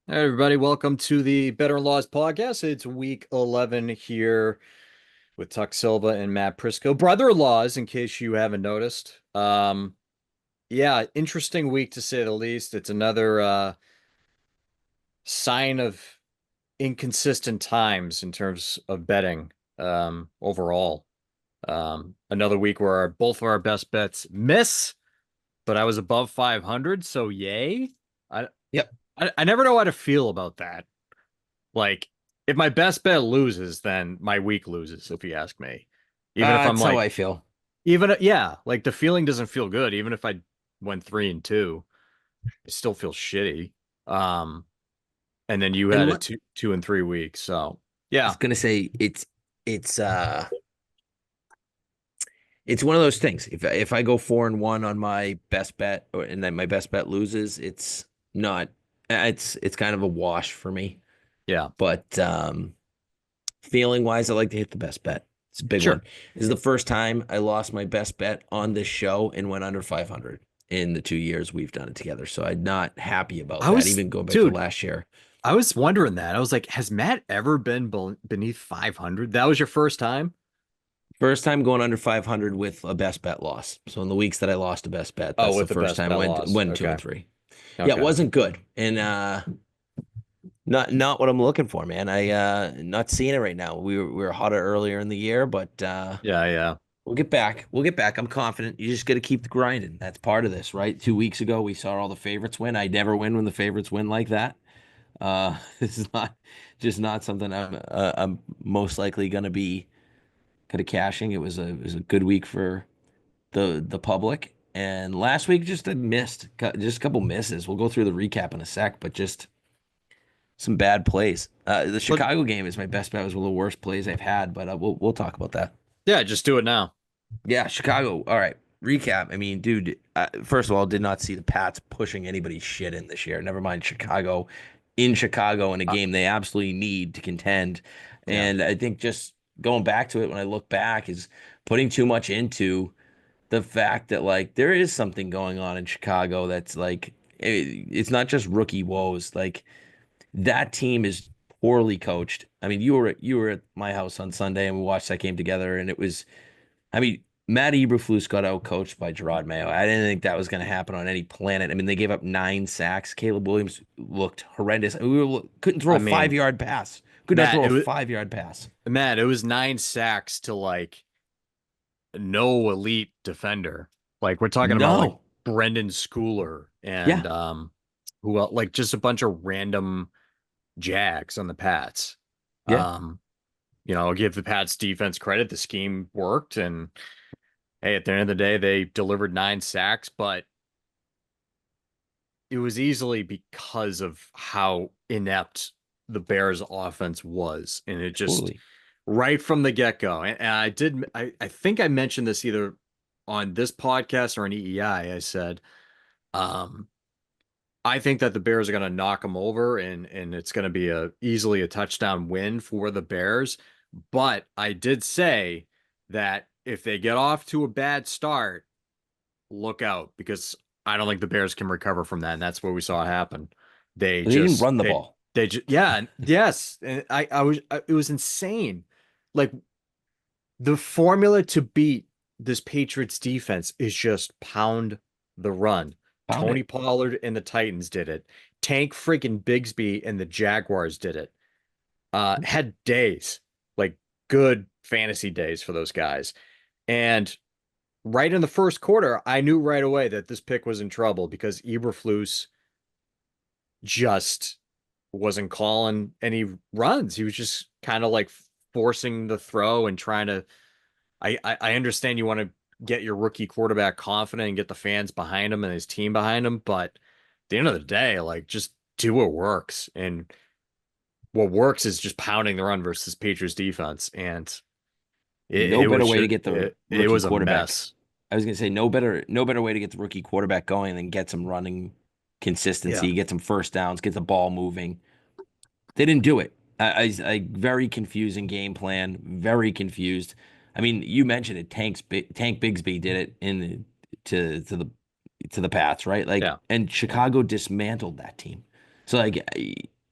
Hey everybody, welcome to the Bettor In-Laws podcast. It's week 11 here with Tuck Silva and Matt Prisco, brother-in-laws, in case you haven't noticed. Yeah, interesting week to say the least. It's another sign of inconsistent times in terms of betting overall. Another week where both of our best bets miss, but I was above 500, so yay. I Yep. I never know how to feel about that. Like, if my best bet loses, then my week loses, if you ask me. Even if I'm That's how like, I feel. yeah, like the feeling doesn't feel good. Even if I went 3-2, it still feels shitty. Um, and then you And had a what two and 3 weeks. So I yeah, was gonna say, it's it's one of those things. If I go 4-1 on my best bet, and then my best bet loses, it's not. It's kind of a wash for me. yeah, But feeling wise, I like to hit the best bet. It's a big one. sure. This is the first time I lost my best bet on this show and went under 500 in the 2 years we've done it together. So I'm not happy about I that. was, Even going back to dude, last year. I was wondering that. I was like, has Matt ever been beneath 500? That was your first time? First time going under 500 with a best bet loss. So in the weeks that I lost a best bet, Oh, that's the with the first best time I bet went loss. went two Okay. and three. Yeah, it Okay. wasn't good. And not what I'm looking for, man. I not seeing it right now. We were hotter earlier in the year, but Yeah, yeah. we'll get back. We'll get back. I'm confident. You just got to keep the grinding. That's part of this, right? 2 weeks ago we saw all the favorites win. I never win when the favorites win like that. This is not something I'm most likely gonna be kind of cashing. It was a good week for the public. And last week just a missed, just a couple misses. We'll go through the recap in a sec, but just some bad plays. The But Chicago game is my best bet. It was one of the worst plays I've had, but we'll talk about that. yeah, just do it now. Yeah, Chicago. All right, recap. I mean, dude. First of all, did not see the Pats pushing anybody's shit in this year. Never mind Chicago, in Chicago in a Uh, game they absolutely need to contend. yeah. And I think just going back to it when I look back is putting too much into the fact that like there is something going on in Chicago that's like it's not just rookie woes. Like that team is poorly coached. I mean, you were at my house on Sunday and we watched that game together, and it was. I mean, Matt Eberflus got out coached by Gerard Mayo. I didn't think that was going to happen on any planet. I mean, they gave up 9 sacks. Caleb Williams looked horrendous. Couldn't throw I a five mean, yard pass. Could not Matt, throw it a was 5 yard pass. Matt, it was 9 sacks to like no elite defender. Like we're talking about like No. Brendan Schooler Yeah. and who else, like just a bunch of random Jags on the Pats. Yeah. Um, I'll give the Pats defense credit. The scheme worked, and hey, at the end of the day, they delivered 9 sacks, but it was easily because of how inept the Bears offense was. And it just Totally. right from the get-go. And I think I mentioned this either on this podcast or on EEI. I said, um, I think that the Bears are going to knock them over and it's going to be easily a touchdown win for the Bears. But I did say that if they get off to a bad start, look out because I don't think the Bears can recover from that. And that's what we saw happen. They They didn't just run the they ball. they just yeah, yes. And it was insane. Like the formula to beat this Patriots defense is just pound the run. Found Tony it. Pollard and the Titans did it. Tank freaking Bigsby and the Jaguars did it. Had days, like good fantasy days for those guys. And right in the first quarter, I knew right away that this pick was in trouble because Eberflus just wasn't calling any runs. He was just kind of like forcing the throw and trying to. I understand you want to get your rookie quarterback confident and get the fans behind him and his team behind him, but at the end of the day, like just do what works. And what works is just pounding the run versus Patriots defense. And No it better was way to just get the it rookie was a quarterback. mess. I was gonna say no better way to get the rookie quarterback going than get some running Yeah. consistency, get some first downs, get the ball moving. They didn't do it. I very confusing game plan, very confused. I mean, you mentioned it. Tank Bigsby did it in to the Pats, right? Like, Yeah. and Yeah. Chicago dismantled that team. So like,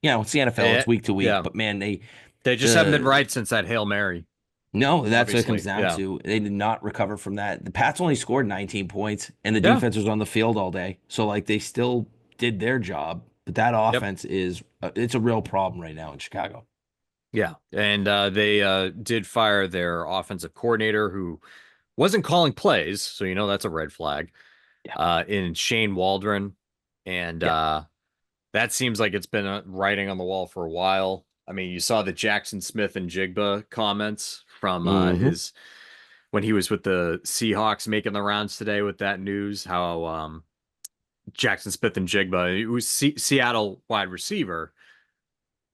It's the NFL. It's week to week, Yeah, but man, they just haven't been the right since that Hail Mary, no, that's what it comes obviously. down Yeah. to. They did not recover from that. The Pats only scored 19 points, and the Yeah. defense was on the field all day. So like they still did their job, but that Yep. offense is it's a real problem right now in Chicago. Yeah. And they did fire their offensive coordinator who wasn't calling plays, so that's a red flag. Yeah, In Shane Waldron. And yeah. that seems like it's been writing on the wall for a while. I mean, you saw the Jackson Smith and Jigba comments from Hmm. his when he was with the Seahawks making the rounds today with that news, how Jackson Smith and Jigba, who was Seattle wide receiver,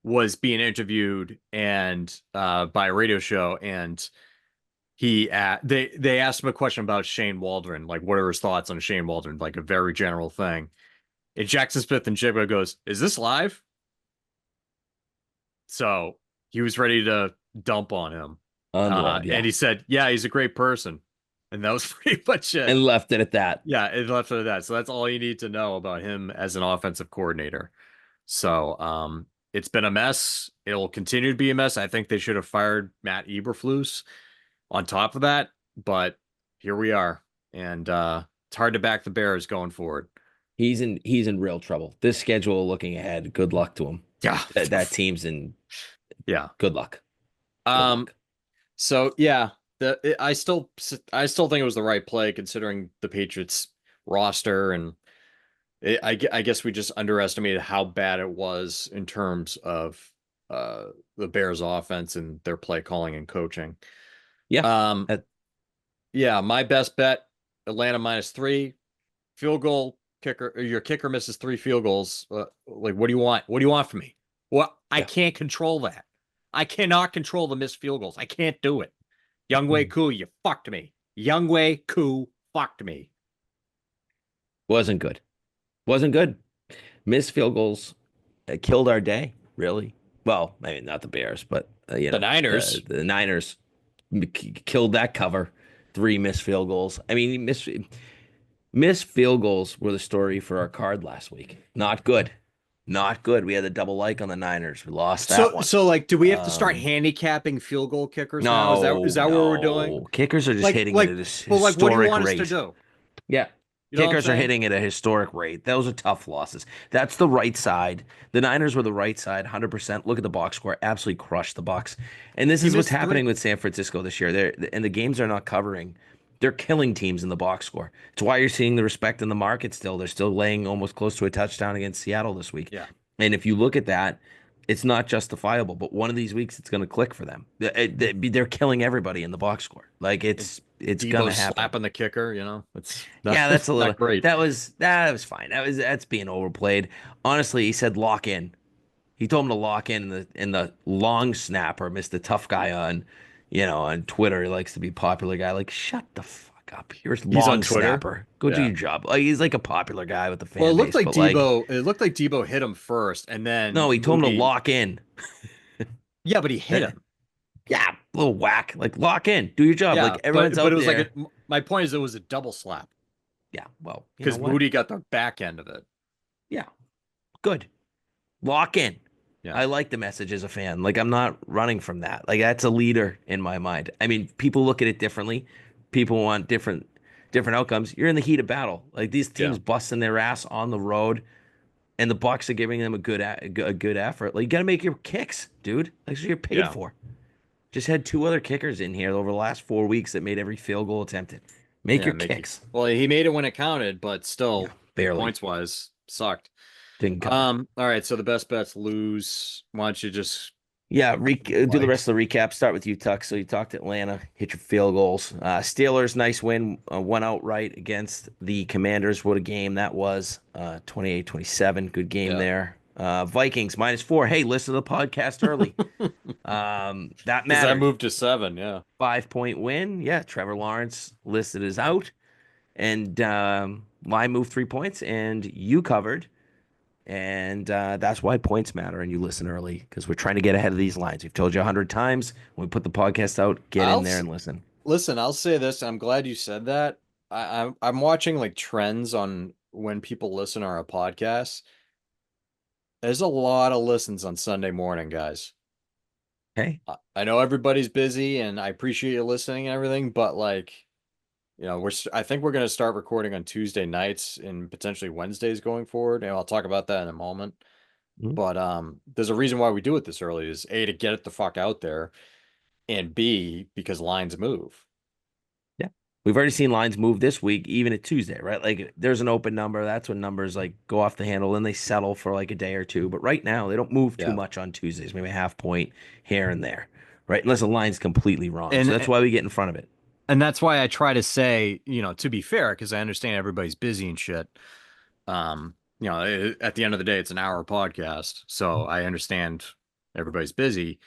was being interviewed and by a radio show, and they asked him a question about Shane Waldron, like what are his thoughts on Shane Waldron, like a very general thing. And Jackson Smith and Jigba goes, "Is this live?" So he was ready to dump on him. Unload, And yeah, he said, "Yeah, he's a great person." And that was pretty much it. and left it at that. Yeah, it left it at that. So that's all you need to know about him as an offensive coordinator. So it's been a mess. It'll continue to be a mess. I think they should have fired Matt Eberflus on top of that, but here we are. And it's hard to back the Bears going forward. He's in real trouble. This schedule looking ahead, good luck to him. Yeah. That team's in Yeah. good luck. Good Um, luck. So yeah, I still think it was the right play considering the Patriots roster, and I guess we just underestimated how bad it was in terms of the Bears offense and their play calling and coaching. Yeah. Um That, yeah, my best bet, Atlanta -3 field goal kicker. Your kicker misses 3 field goals. Like what do you want? What do you want from me? Well, I yeah. can't control that. I cannot control the missed field goals. I can't do it. Youngwei Koo, you fucked me. Youngwei Koo fucked me. Wasn't good. Wasn't good. Missed field goals killed our day, really. Well, I mean, not the Bears, but The the Niners, the Niners killed that cover. Three missed field goals. I mean, missed field goals were the story for our card last week. Not good. Not good. We had a double like on the Niners. We lost that one. so like, do we have to start Um, handicapping field goal kickers now? Is no, that what we're doing? no. Kickers are just Like hitting it like, at a but like, what do you historic want us to rate. do? Yeah. You know what I'm Kickers are saying? hitting at a historic rate. Those are tough losses. That's the right side. The Niners were the right side, 100%. Look at the box score. Absolutely crushed the Bucks. And this He is what's missed happening three. with San Francisco this year. And the games are not covering. They're killing teams in the box score. It's why you're seeing the respect in the market still. They're still laying almost close to a touchdown against Seattle this week. Yeah, And if you look at that, it's not justifiable, but one of these weeks it's going to click for them. They're killing everybody in the box score. Like and it's going Debo to happen. slapping the kicker. It's not Yeah, that's a little not great. that was fine. That's being overplayed. Honestly, he said lock in. He told him to lock in the long snapper, Mr. Tough Guy on Twitter. He likes to be popular guy. Like, shut the fuck up. Here's He's on long Twitter. snapper. Go do Yeah. your job. Like he's like a popular guy with the Well, fan base, but like, It looked like Debo hit him first, and then no, he told him to Moody. lock in. Yeah, but he hit That, him. yeah, little whack. Like lock in. Do your job. Yeah, Like everyone's but it out was like there. my point is it was a double slap Yeah, well, you know because what? Moody got the back end of it. Yeah, good. Lock in. Yeah. I like the message as a fan. Like I'm not running from that. Like that's a leader in my mind. I mean, people look at it differently. People want different outcomes. You're in the heat of battle. Like these Yeah. teams busting their ass on the road, and the Bucks are giving them a good effort. Like you got to make your kicks, dude. That's what you're paid Yeah. for. Just had two other kickers in here over the last 4 weeks that made every field goal attempted. Make Yeah, your make it. kicks. Well, he made it when it counted, but Yeah, still, barely points wise, sucked. didn't cover. All right, so the best bets lose. Why don't you just Yeah, do the like rest of the recap. Start with you, Tuck. So you talked Atlanta, hit your field goals. Steelers, nice win, won outright against the Commanders. What a game that was. 28-27, good game yeah. there. Vikings -4. Hey, listen to the podcast early. That Because that mattered. moved to 7, yeah. 5-point win. Yeah, Trevor Lawrence listed as out. And I moved 3 points, and you covered. And that's why points matter and you listen early because we're trying to get ahead of these lines. We've told you 100 times when we put the podcast out, get I'll in there s- and listen. Listen, I'll say this. I'm glad you said that. I'm watching like trends on when people listen to our podcast. There's a lot of listens on Sunday morning, guys. Hey, I know everybody's busy and I appreciate you listening and everything, but like, I think we're going to start recording on Tuesday nights and potentially Wednesdays going forward. And I'll talk about that in a moment. mhm. But there's a reason why we do it this early is A, to get it the fuck out there, and B, because lines move. Yeah. We've already seen lines move this week, even at Tuesday, right? Like there's an open number. That's when numbers like go off the handle and they settle for like a day or two. But right now, they don't move too Yeah. much on Tuesdays, maybe a half point here and there, right? Unless the line's completely wrong. So that's And why we get in front of it. and that's why I try to say, to be fair, because I understand everybody's busy and shit. At the end of the day, it's an hour podcast, so I understand everybody's busy,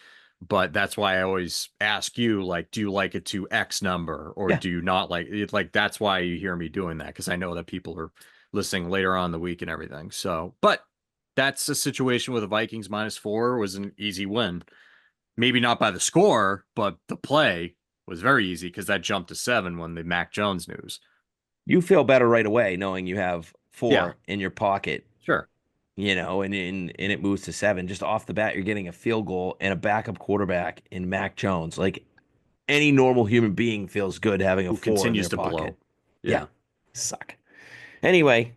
but that's why I always ask you, like, do you like it to X number, or Yeah. do you not like it? Like, that's why you hear me doing that, because I know that people are listening later on in the week and everything. So, but that's a situation with the Vikings -4 was an easy win. Maybe not by the score, but the play was very easy because that jumped to 7 when the Mac Jones news. You feel better right away knowing you have Yeah, four in your pocket, sure. and it moves to seven. Just off the bat, you're getting a field goal and a backup quarterback in Mac Jones. Like any normal human being feels good having a Who four in continues their to pocket. blow. Yeah. Yeah. Suck. Anyway,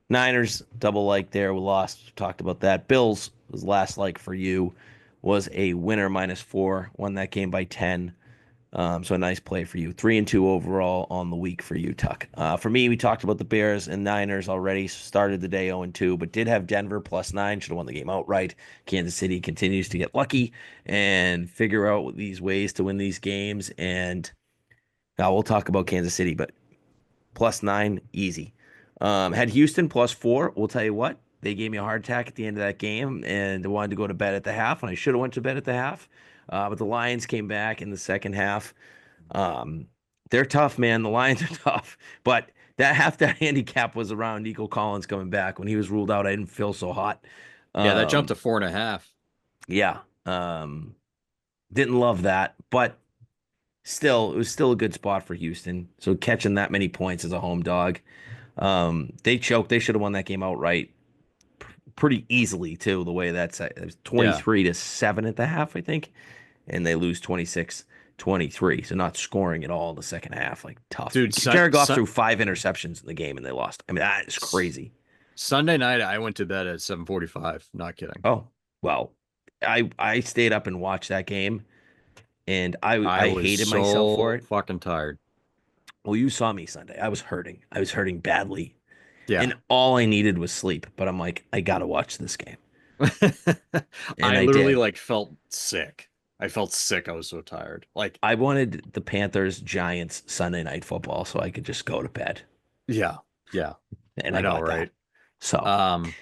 Niners double like there. We lost. Talked about that. Bills was last like for you was a winner -4. Won that game by 10. So a nice play for you. 3-2 overall on the week for you, Tuck. For me, we talked about the Bears and Niners already. Started the day 0-2, but did have Denver +9. Should have won the game outright. Kansas City continues to get lucky and figure out these ways to win these games. And now we'll talk about Kansas City, but +9, easy. Had Houston +4. We'll tell you what, they gave me a heart attack at the end of that game, and I wanted to go to bed at the half, and I should have went to bed at the half. But the Lions came back in the second half. Um, they're tough, man. The Lions are tough, but that handicap was around Nico Collins coming back. When he was ruled out, I didn't feel so hot. Yeah, that jumped to Um, 4.5. yeah, didn't love that, but still, it was still a good spot for Houston. So catching that many points as a home dog, they choked. They should have won that game outright pretty easily too. The way that's it was Yeah. 23-7 at the half, I think, and they lose 26-23. So not scoring at all in the second half. Like tough. Dude, Jared Goff threw 5 interceptions in the game and they lost. I mean, that is crazy. Sunday night I went to bed at 7:45. Not kidding. Oh, well, I stayed up and watched that game and I I was hated myself for so it. fucking tired. Well, you saw me Sunday. I was hurting. I was hurting badly. Yeah. And all I needed was sleep. But I'm like, I gotta watch this game. And I I literally did. like felt sick. I felt sick. I was so tired. Like, I wanted the Panthers Giants Sunday night football so I could just go to bed. yeah. Yeah. And I I know, got that. right? So Um,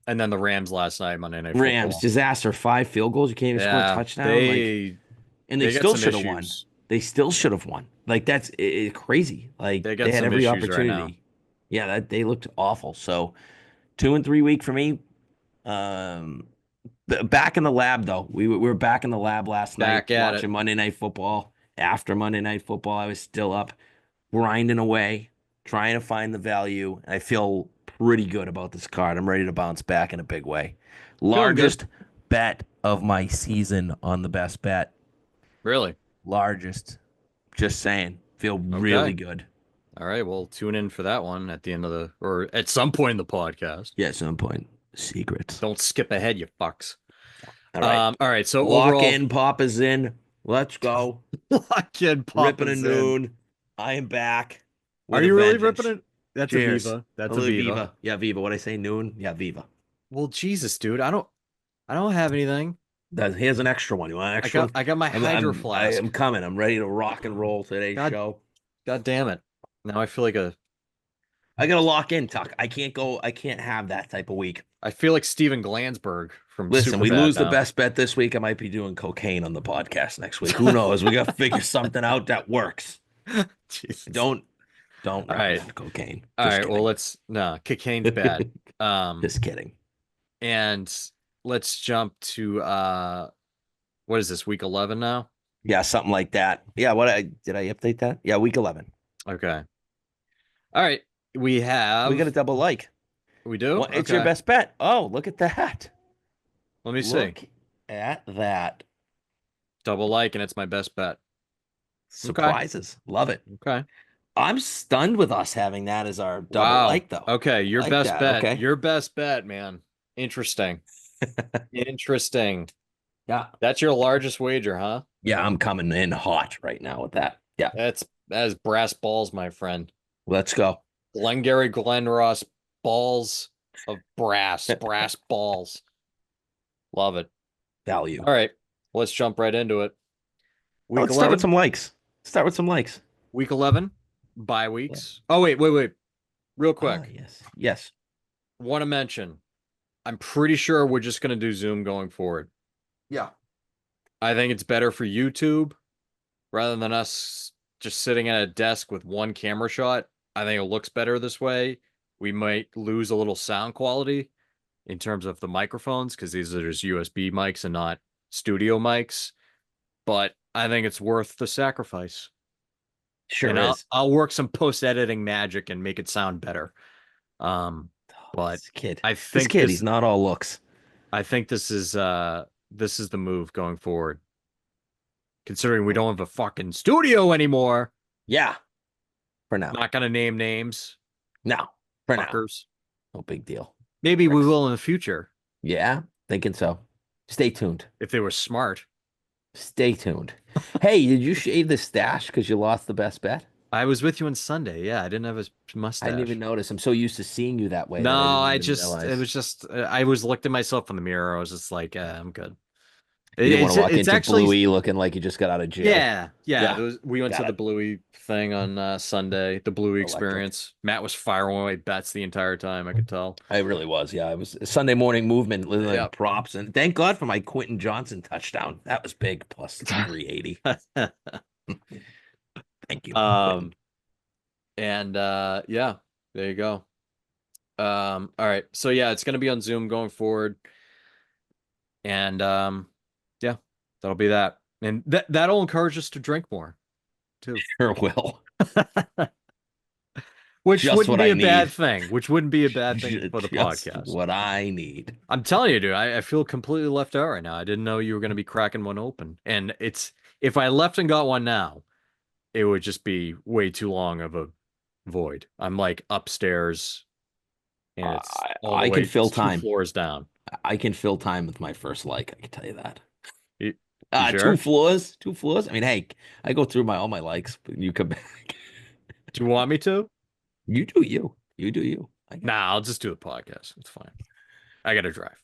and then the Rams last night, Monday Night Rams Football. disaster, 5 field goals. You can't even score a Yeah, touchdown. Like, and they they got still some should have won. issues. They still should have won. Like that's crazy. Like They they got had some every issues right now. opportunity. Yeah, that they looked awful. So 2 and 3 week for me. Um, Back in the lab though. We were back in the lab last night Back at it. watching Monday Night Football. After Monday Night Football, I was still up grinding away, trying to find the value. I feel pretty good about this card. I'm ready to bounce back in a big way. Feeling good. Largest bet of my season on the best bet. Really? Largest. Just saying. Feel really Okay. good. All right. Well, tune in for that one at the end of or at some point in the podcast. Yeah, at some point. Secrets. Don't skip ahead, you fucks. All right. All right. So Lock overall, in, Papa's in. Let's go. lock in, Ripping a Papa's in. noon. I am back Are with a you really ripping vengeance. it? That's a Cheers. Viva. That's A a little Viva. Viva. Yeah, Viva. What I say, noon? Yeah, Viva. Well, Jesus, dude. I don't have anything. Here's an extra one. You want an I extra got one? I got my hydro I flask. am coming. I'm ready to rock and roll today's God show. God damn it. Now I feel like I gotta lock in, Tuck. I can't go. I can't have that type of week. I feel like Steven Glansberg from Listen, we Superbad lose the now. best bet this week. I might be doing cocaine on the podcast next week. Who knows? We gotta figure something out that works. Jesus. Don't All right. recommend cocaine. All Just right. Well, kidding. no, cocaine's bad. Just kidding. And let's jump to what is this, week 11 now? Yeah, something like that. Yeah, did I update that? Yeah, week 11. Okay. All right. We We got a have double like. We do? What? It's your Okay. best bet. Oh, look at that. Let me see. Look at that. Double like, and it's my best bet. Okay. Surprises. Love it. Okay. I'm stunned with us having that as our double Wow. like, though. Okay. I Your like best that. bet. Okay. Your best bet, man. Interesting. Interesting. Yeah. That's your largest wager, huh? Yeah, I'm coming in hot right now with that. Yeah. That's brass balls, my friend. Let's go. Glengarry Glen Ross balls of brass balls. Love it. Value. All right. Let's jump right into it. Week Let's start with 11. some likes. Start with some likes. Week 11. Bye Yeah. weeks. Oh, wait. Real Ah, quick. yes. Yes. Want to mention, I'm pretty sure we're just going to do Zoom going forward. Yeah. I think it's better for YouTube rather than us just sitting at a desk with one camera shot. I think it looks better this way. We might lose a little sound quality in terms of the microphones because these are just USB mics and not studio mics. But I think it's worth the sacrifice. And Sure I'll is. I'll work some post-editing magic and make it sound better. Um, Oh, but this kid. I This think kid, this he's not all looks. I think this is the move going forward. Considering we don't have a fucking studio anymore. Yeah. For now. Not gonna name names, No. For now. fuckers. No big deal. Maybe we Pricks. will in the future Yeah. Thinking so. Stay tuned. if they were smart. Stay tuned. Hey, did you shave the stash because you lost the best bet? I was with you on Sunday. Yeah, I didn't have a I didn't even mustache. notice. I'm so used to seeing you that way No, that I didn't I even just it realize. was just I was looked at myself in the mirror. I was just like, I'm good. You didn't want to walk It's into actually Bluey looking like you just got out of jail. yeah. Yeah, We went to got the it. Bluey thing on Sunday, the Bluey Electric. experience. Matt was firing away bets the entire time. I could tell. I really was. Yeah, it was a Sunday morning movement, like Yep. props, and thank God for my Quentin Johnson touchdown. That was big, plus 380. Thank you, Quentin. um, and yeah, there you go. All right. So yeah, it's gonna be on Zoom going forward. And yeah, that'll be that. And that'll encourage us to drink more too. Sure will. Which Just wouldn't what be I a bad need. thing. Which wouldn't be a bad thing for the Just podcast. what I need. I'm telling you, dude, I feel completely left out right now. I didn't know you were going to be cracking one open. And it's if I left and got one now, it would just be way too long of a void. I'm like upstairs and it's all the I can way, fill it's two time. floors down. I can fill time with my first like. I can tell you that. You, you Two sure? floors, two floors. I mean, hey, I go through my all my likes, but you come back. Do you want me to? You do you. You do you. I got Nah, I'll just do the podcast. It's fine. I got to drive.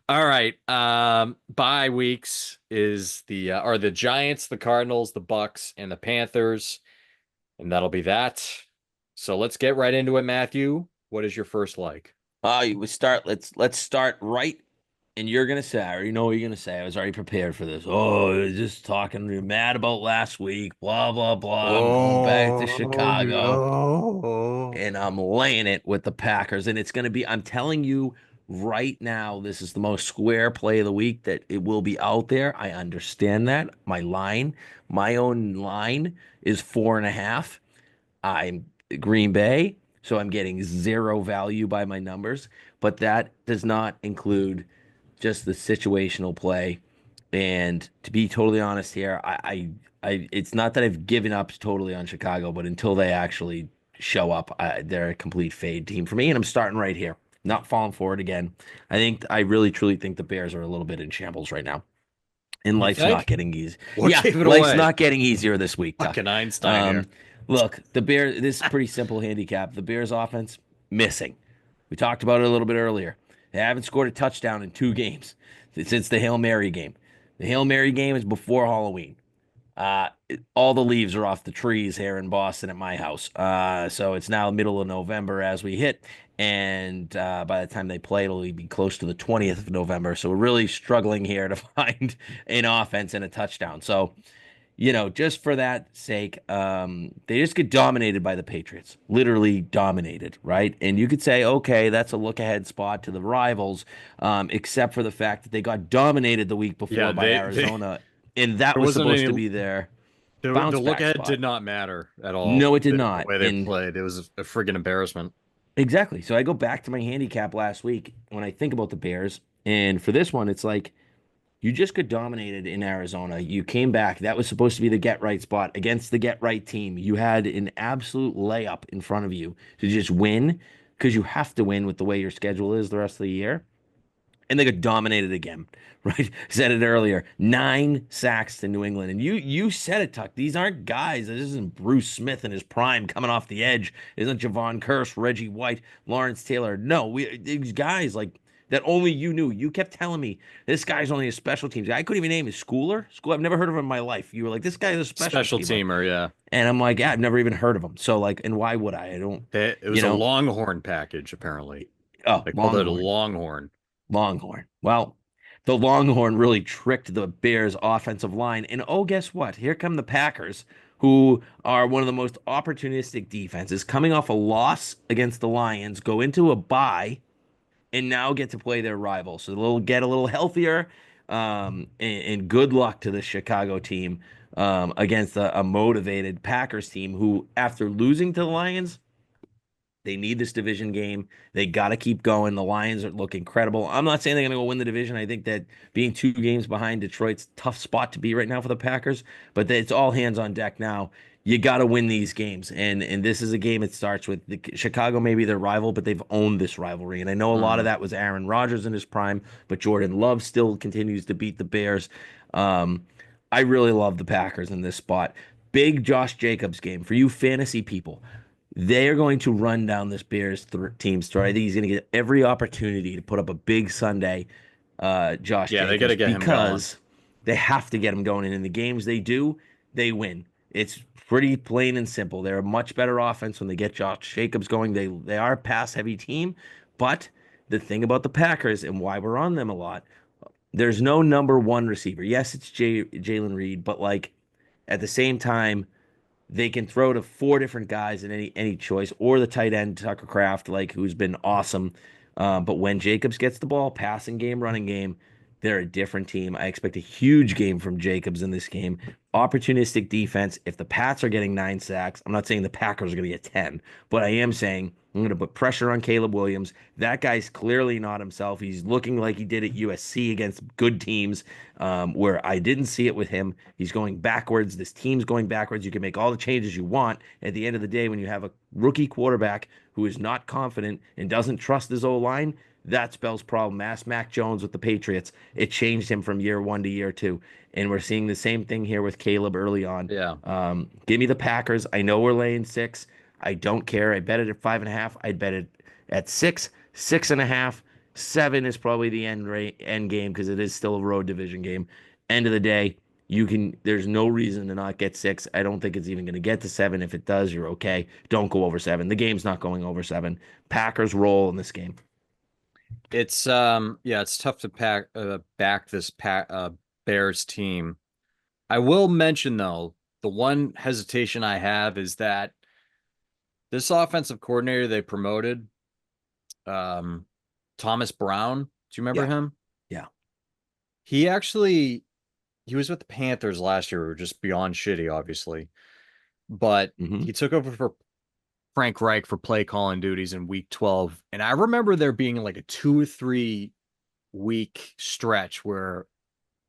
All right. Bye weeks is the are the Giants, the Cardinals, the Bucks, and the Panthers, and that'll be that. So let's get right into it, Matthew. What is your first like? you would start. Let's start right. And you're gonna say, I already know what you're gonna say. I was already prepared for this. Oh, you're just talking. You're mad about last week. Blah blah blah. I'm going back to Oh Chicago, no. and I'm laying it with the Packers. And it's gonna be. I'm telling you right now, this is the most square play of the week that it will be out there. I understand that. My own line is 4.5. I'm Green Bay, so I'm getting zero value by my numbers, but that does not include just the situational play. And to be totally honest here, it's not that I've given up totally on Chicago, but until they actually show up, they're a complete fade team for me. And I'm starting right here, not falling forward again. I really truly think the Bears are a little bit in shambles right now. And You life's not think? getting easy. What Yeah, gave it life's away? not getting easier this week, Tuck. Fucking Einstein Um, here. look, the Bears, this is pretty simple handicap. The Bears offense missing. We talked about it a little bit earlier. They haven't scored a touchdown in 2 games since the Hail Mary game. The Hail Mary game is before Halloween. All the leaves are off the trees here in Boston at my house. So it's now middle of November as we hit. And by the time they play, it'll be close to the 20th of November. So we're really struggling here to find an offense and a touchdown. So, just for that sake, they just get dominated by the Patriots, literally dominated, right? And you could say, okay, that's a look ahead spot to the rivals, except for the fact that they got dominated the week Yeah, before by they Arizona, and that there was wasn't supposed any to be there. The bounce look back ahead spot. did not matter at all. No, it did The not. way they And played, it was a friggin' embarrassment. exactly. So I go back to my handicap last week when I think about the Bears. And for this one, it's like you just got dominated in Arizona. You came back. That was supposed to be the get right spot against the get right team. You had an absolute layup in front of you to just win because you have to win with the way your schedule is the rest of the year. And they got dominated again, right? Said it earlier. 9 sacks to New England. And you said it, Tuck. These aren't guys. This isn't Bruce Smith in his prime coming off the edge. It isn't Javon Curse, Reggie White, Lawrence Taylor. No, these guys like that only you knew. You kept telling me this guy's only a special teams guy. I couldn't even name his schooler. School. I've never heard of him in my life. You were like, this guy is a special Special teamer. teamer, yeah. And I'm like, yeah, I've never even heard of him. So like, and why would I? I don't, It you was a know, Longhorn package, apparently. oh, They called it a Longhorn. Longhorn. Longhorn. Well, the Longhorn really tricked the Bears' offensive line. And oh, guess what? Here come the Packers, who are one of the most opportunistic defenses, coming off a loss against the Lions, go into a bye, and now get to play their rival. So they'll get a little healthier. And good luck to the Chicago team against a motivated Packers team who, after losing to the Lions, they need this division game. They got to keep going. The Lions look incredible. I'm not saying they're going to go win the division. I think that being 2 games behind Detroit's a tough spot to be right now for the Packers, but it's all hands on deck now. You got to win these games, and this is a game. It starts with Chicago, maybe their rival, but they've owned this rivalry. And I know a lot of Mm. that was Aaron Rodgers in his prime, but Jordan Love still continues to beat the Bears. Um, I really love the Packers in this spot. Big Josh Jacobs game for you fantasy people. They are going to run down this Bears team's throat. I think he's going to get every opportunity to put up a big Sunday, Josh Yeah, they got Jacobs, to get him going. because they have to get him going. And in the games they do, they win. It's pretty plain and simple. They're a much better offense when they get Josh Jacobs going. They are a pass heavy team, but the thing about the Packers and why we're on them a lot, there's no number one receiver. Yes, it's Jalen Reed, but like at the same time they can throw to 4 different guys in any choice, or the tight end Tucker Kraft, like who's been awesome. But when Jacobs gets the ball, passing game, running game, they're a different team. I expect a huge game from Jacobs in this game. Opportunistic defense. If the Pats are getting 9 sacks, I'm not saying the Packers are going to get 10, but I am saying I'm going to put pressure on Caleb Williams. That guy's clearly not himself. He's looking like he did at USC against good teams, where I didn't see it with him. He's going backwards. This team's going backwards. You can make all the changes you want. At the end of the day, when you have a rookie quarterback who is not confident and doesn't trust his O line, that spells problem. Ask Mac Jones with the Patriots. It changed him from year one to year two. And we're seeing the same thing here with Caleb early on. Yeah. Give me the Packers. I know we're laying 6. I don't care. I bet it at 5.5. I'd bet it at 6, 6.5. 7 is probably the end game because it is still a road division game. End of the day, there's no reason to not get 6. I don't think it's even going to get to 7. If it does, you're okay. Don't go over 7. The game's not going over 7. Packers roll in this game. It's yeah, it's tough to back this Bears team. I will mention though, the one hesitation I have is that this offensive coordinator they promoted, um, Thomas Brown. Do you remember Yeah, him? yeah. He actually he was with the Panthers last year, who were just beyond shitty, obviously. But Hmm. he took over for Frank Reich for play calling duties in week 12. And I remember there being like a 2 or 3 week stretch where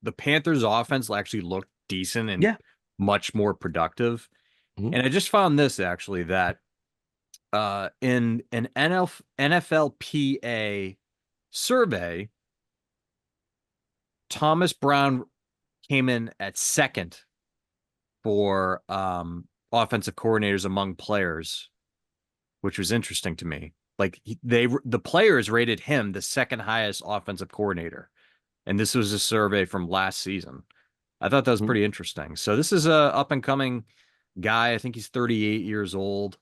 the Panthers offense actually looked decent and Yeah. much more productive. Hmm. And I just found this actually that in an NFLPA survey, Thomas Brown came in at second for offensive coordinators among players, which was interesting to me. Like the players rated him the second highest offensive coordinator, and this was a survey from last season. I thought that was Hmm. pretty interesting. So this is a up and coming guy. I think he's 38 years old.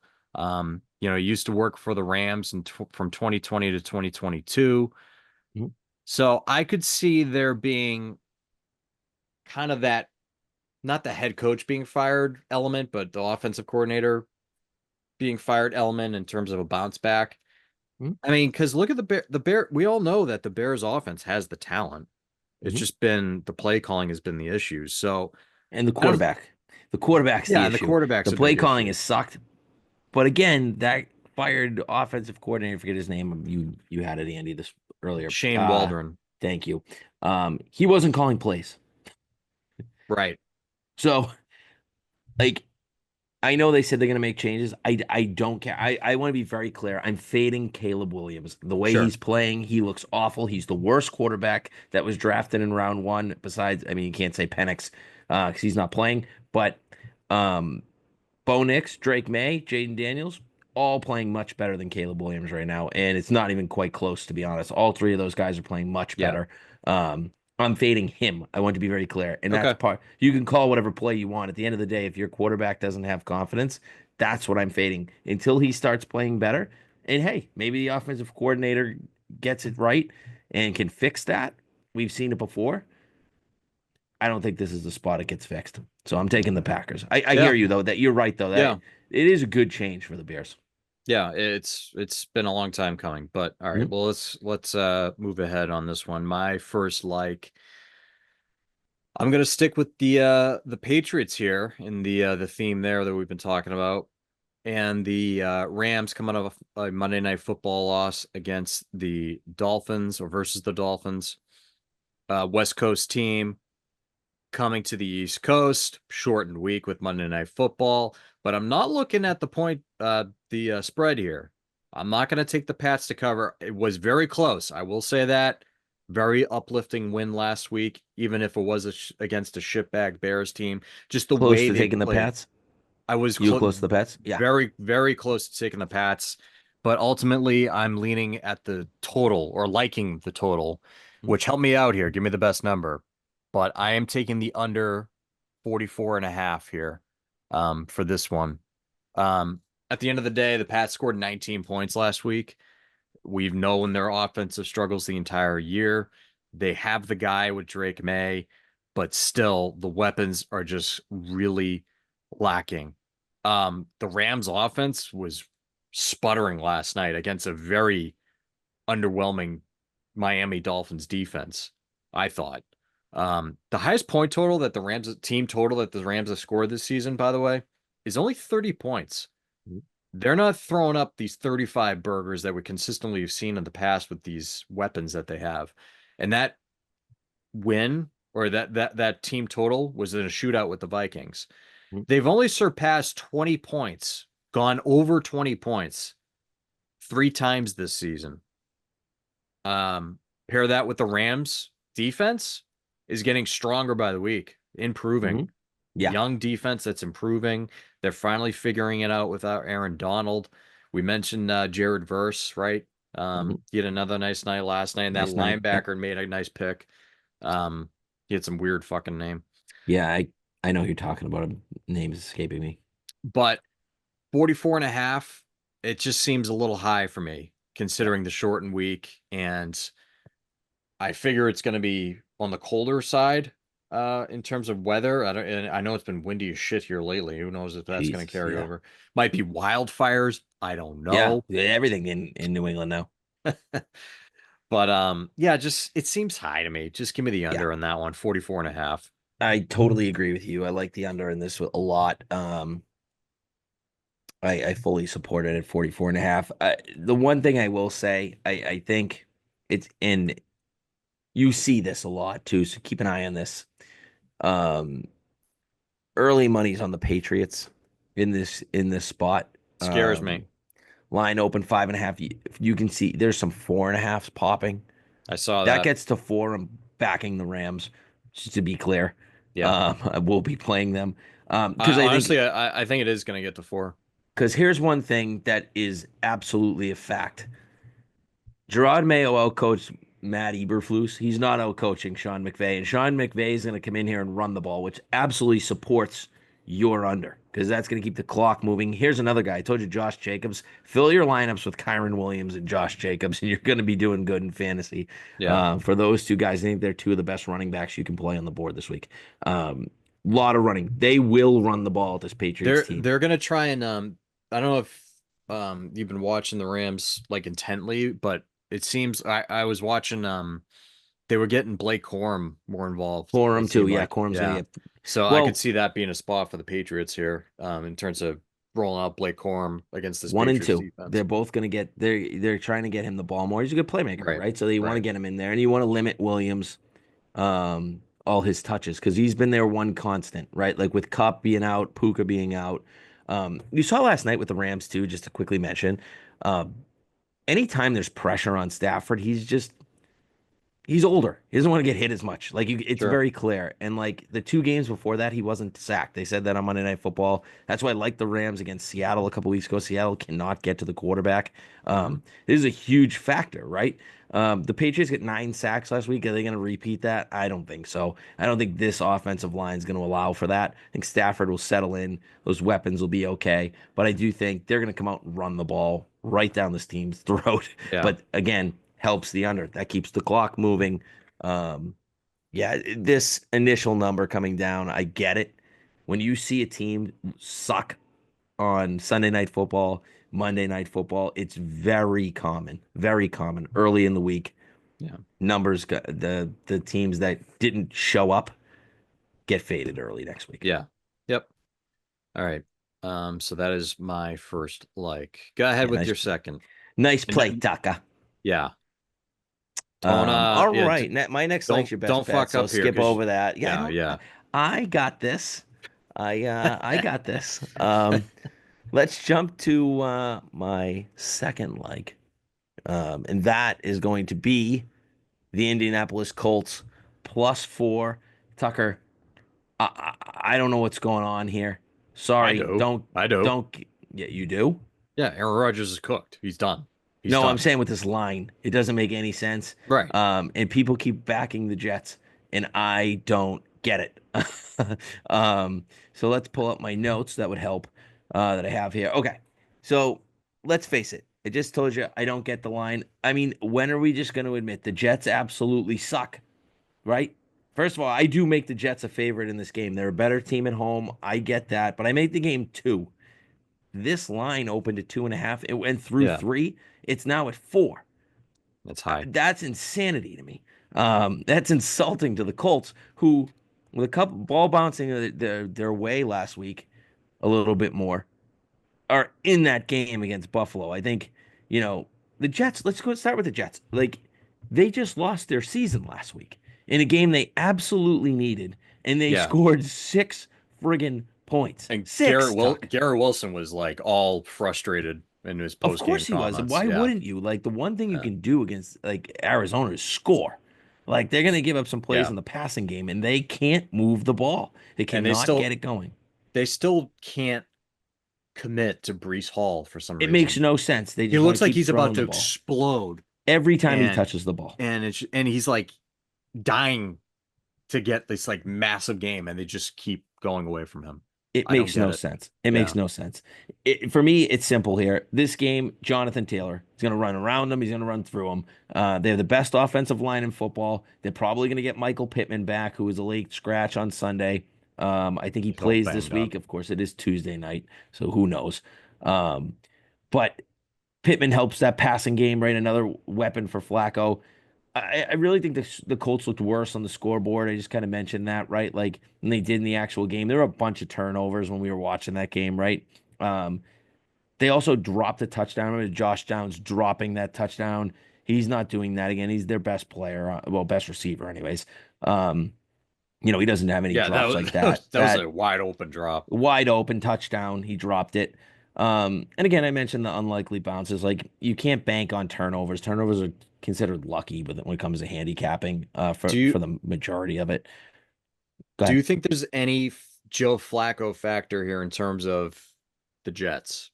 He used to work for the Rams and from 2020 to 2022. Hmm. So I could see there being kind of that, not the head coach being fired element, but the offensive coordinator being fired element in terms of a bounce back. Hmm. I mean, because look at the Bear. We all know that the Bears offense has the talent. It's Hmm. just been the play calling has been the issue. So And the I don't. quarterback. The quarterback's the Yeah, and the issue. quarterback's The a play big calling issue. has sucked. But again, that fired offensive coordinator, forget his name. You had it, Andy, this earlier. Shane Waldron. Thank you. He wasn't calling plays. Right. So, like, I know they said they're gonna make changes. I don't care. I want to be very clear. I'm fading Caleb Williams. The way Sure. he's playing, he looks awful. He's the worst quarterback that was drafted in round one. Besides, I mean, you can't say Penix because he's not playing. But um, Bo Nix, Drake May, Jaden Daniels, all playing much better than Caleb Williams right now. And it's not even quite close, to be honest. All three of those guys are playing much Yeah. better. I'm fading him. I want to be very clear. And that's Okay. part, you can call whatever play you want. At the end of the day, if your quarterback doesn't have confidence, that's what I'm fading until he starts playing better. And hey, maybe the offensive coordinator gets it right and can fix that. We've seen it before. I don't think this is the spot it gets fixed. So I'm taking the Packers. I hear Yeah. you though that you're right though that Yeah. it is a good change for the Bears. Yeah. It's been a long time coming, but all right. Mhm. Well, let's move ahead on this one. My first like I'm gonna stick with the Patriots here in the theme there that we've been talking about. And the Rams coming off a Monday Night Football loss against the Dolphins or versus the Dolphins. West Coast team coming to the East Coast, shortened week with Monday Night Football. But I'm not looking at the spread here. I'm not going to take the Pats to cover. It was very close. I will say that. Very uplifting win last week, even if it was against a shitbag Bears team. Just the Close way to they taking the played. Pats. I was You close to the Pats? Yeah. very, very close to taking the Pats, but ultimately I'm leaning at the total or liking the total, which help me out here. Give me the best number. But I am taking the under 44 and a half here for this one. Um, at the end of the day, the Pats scored 19 points last week. We've known their offensive struggles the entire year. They have the guy with Drake May, but still the weapons are just really lacking. The Rams offense was sputtering last night against a very underwhelming Miami Dolphins defense, I thought. The highest point total that the Rams team total that the Rams have scored this season, by the way, is only 30 points. They're not throwing up these 35 burgers that we consistently have seen in the past with these weapons that they have. And that win or that team total was in a shootout with the Vikings. They've only surpassed 20 points, gone over 20 points three times this season. Pair that with the Rams defense is getting stronger by the week, improving. Mhm. Yeah. Young defense that's improving. They're finally figuring it out without Aaron Donald. We mentioned Jared Verse, right? Mhm. He had another nice night last night, and that Nice night. Yeah. linebacker made a nice pick. He had some weird fucking name. Yeah, I know who you're talking about. Name's escaping me. But 44 and a half, it just seems a little high for me, Yeah. considering the shortened week. And I figure it's going to be on the colder side in terms of weather. And I know it's been windy as shit here lately. Who knows if that's going to Jesus. carry Yeah. over? Might be wildfires. I don't Yeah. know. Yeah, everything in New England now. But yeah, just it seems high to me. Just give me the Yeah. under on that one, 44 and a half. I totally agree with you. I like the under in this a lot. I fully support it at 44 and a half. The one thing I will say, I think it's in, you see this a lot too, so keep an eye on this. Um, Early money's on the Patriots in this spot. Scares me. Line open 5.5. You can see there's some 4.5s popping. I saw That that. gets to 4. I'm backing the Rams, just to be clear. Yeah. I will be playing them. I Because I think honestly, I think it is going to get to four. because here's one thing that is absolutely a fact. Gerard Mayo outcoached Matt Eberflus. He's not outcoaching Sean McVay, and Sean McVay is going to come in here and run the ball, which absolutely supports your under because that's going to keep the clock moving. Here's another guy. I told you, Josh Jacobs. Fill your lineups with Kyron Williams and Josh Jacobs, and you're going to be doing good in fantasy. Yeah. For those two guys, I think they're two of the best running backs you can play on the board this week. Lot of running. They will run the ball at this Patriots team. They're gonna try and I don't know if you've been watching the Rams like intently, but it seems I was watching they were getting Blake Corum more involved, Corum it too. seemed Yeah, like. Corum's gonna Yeah. get. So I could Well, see that being a spot for the Patriots here, in terms of rolling out Blake Corum against this one and Patriots two. They're defense. both gonna get. They're trying to get him the ball more. He's a good playmaker, Right. right? So they want to Right. get him in there, and you want to limit Williams, all his touches because he's been their one constant, right? Like with Cup being out, Puka being out. You saw last night with the Rams too. Just to quickly mention, um, anytime there's pressure on Stafford, he's older. He doesn't want to get hit as much. Like it's Sure. very clear. And like the two games before that, he wasn't sacked. They said that on Monday Night Football. That's why I like the Rams against Seattle a couple weeks ago. Seattle cannot get to the quarterback. Hmm. This is a huge factor, right? The Patriots get 9 sacks last week. Are they going to repeat that? I don't think so. I don't think this offensive line is going to allow for that. I think Stafford will settle in. Those weapons will be okay. But I do think they're going to come out and run the ball right down this team's throat. Yeah. But again, helps the under. That keeps the clock moving. Um, yeah, this initial number coming down, I get it. When you see a team suck on Sunday Night Football, Monday Night Football, it's very common early in the week. Yeah. The teams that didn't show up get faded early next week. Yeah. Yep. All right. So that is my first like. Go ahead Yeah, with nice, your second. nice And play, Tucker. yeah, don't All yeah, right, my next likes your best don't bet, fuck so up here skip because over that. Yeah, I yeah, don't. yeah. I got this. I got this. Let's jump to my second like, and that is going to be the Indianapolis Colts +4. Tucker, I don't know what's going on here. I Sorry, do. I do. don't. Yeah, you do. Yeah, Aaron Rodgers is cooked. He's done. He's No, I'm done. saying with this line, it doesn't make any sense. Right. And people keep backing the Jets, and I don't get it. um, so let's pull up my notes. That would help that I have here. Okay. So let's face it. I just told you I don't get the line. I mean, when are we just going to admit the Jets absolutely suck, right? First of all, I do make the Jets a favorite in this game. They're a better team at home. I get that, but I made the game two. This line opened at 2.5. It went through Yeah, 3. It's now at 4. that's high. That's insanity to me. That's insulting to the Colts, who, with a couple ball bouncing their way last week, a little bit more, are in that game against Buffalo. I think, you know, the Jets. Let's go start with the Jets. Like they just lost their season last week in a game they absolutely needed, and they Yeah. scored 6 friggin' points. And 6, Tuck. Garrett Wilson was like all frustrated in his Of post game course he was. comments. Why Yeah. wouldn't you? Like the one thing you Yeah. can do against like Arizona is score. Like they're gonna give up some plays Yeah. in the passing game and they can't move the ball. They And cannot get it going. they still can't commit to Brees Hall for some It makes reason. no sense. They He just want looks to like keep he's about throwing to the ball. explode, Every time he and touches the ball. and he's like dying to get this like massive game, and they just keep going away from him. It I don't makes get no it. sense. It makes Yeah. no sense. For me, it's simple here. This game, Jonathan Taylor is going to run around them. He's going to run through them. They have the best offensive line in football. They're probably going to get Michael Pittman back, who was a late scratch on Sunday. I think he He's all plays this banged up. week. Of course, it is Tuesday night, so who knows? Um, but Pittman helps that passing game, right? Another weapon for Flacco. I really think the Colts looked worse on the scoreboard. I just kind of mentioned that, right? Like than they did in the actual game. There were a bunch of turnovers when we were watching that game, right? Um, they also dropped a touchdown. Remember Josh Downs dropping that touchdown. He's not doing that again. He's their best player, well, best receiver, anyways. Um, he doesn't have any Yeah, drops like that. that was a wide open drop. Wide open touchdown. He dropped it. And again, I mentioned the unlikely bounces. Like you can't bank on turnovers. Turnovers are considered lucky, but when it comes to handicapping, Do for you the majority of it. Go do ahead. you think there's any Joe Flacco factor here in terms of the Jets?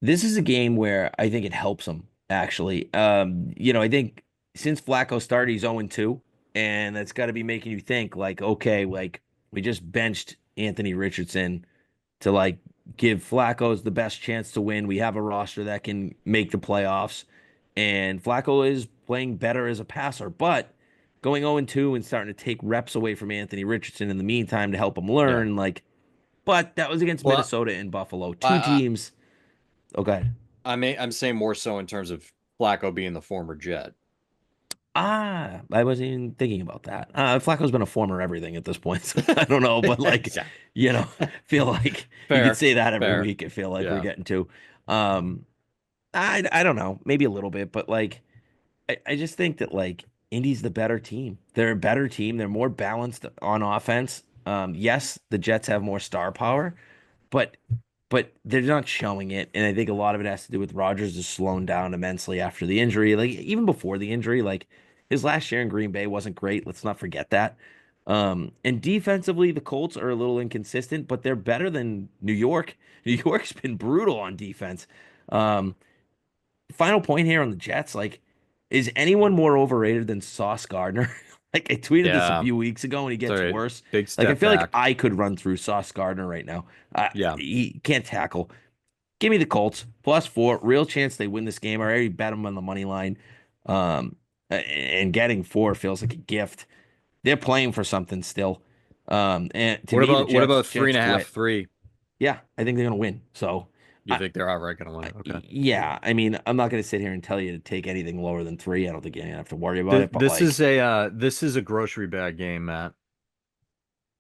This is a game where I think it helps him actually. I think since Flacco started, he's 0-2, and that's got to be making you think like, okay, like we just benched Anthony Richardson to like give Flacco's the best chance to win. We have a roster that can make the playoffs, and Flacco is playing better as a passer, but going 0-2 and starting to take reps away from Anthony Richardson in the meantime to help him Yeah. learn. Like, but that was against Well, Minnesota and Buffalo, two I teams. Okay. I'm saying more so in terms of Flacco being the former Jet. I wasn't even thinking about that. Flacco's been a former everything at this point, so I don't know, but like, Yeah. you know, feel like you could Fair. say that every Fair. week. I feel like we're Yeah. getting to. Um, I don't know, maybe a little bit, but like, I just think that like Indy's the better team. They're a better team. They're more balanced on offense. Yes, the Jets have more star power, but they're not showing it. And I think a lot of it has to do with Rodgers just slowing down immensely after the injury. Like even before the injury, like his last year in Green Bay wasn't great. Let's not forget that. And defensively, the Colts are a little inconsistent, but they're better than New York. New York's been brutal on defense. Um, Final point here on the Jets, like, is anyone more overrated than Sauce Gardner? Like I tweeted this a Yeah. few weeks ago and he gets Sorry. worse. Big Like I step feel like back. I could run through Sauce Gardner right now. Yeah. He can't tackle. Give me the Colts +4. Real chance they win this game. I already bet them on the money line. And getting 4 feels like a gift. They're playing for something still. And to me, the What Jets about three Jets and a half, quit. 3? Yeah, I think they're gonna win. So You I, think they're outright gonna win? Okay. yeah, I mean, I'm not gonna sit here and tell you to take anything lower than 3. I don't think you're gonna have to worry about it. But like This is a grocery bag game, Matt.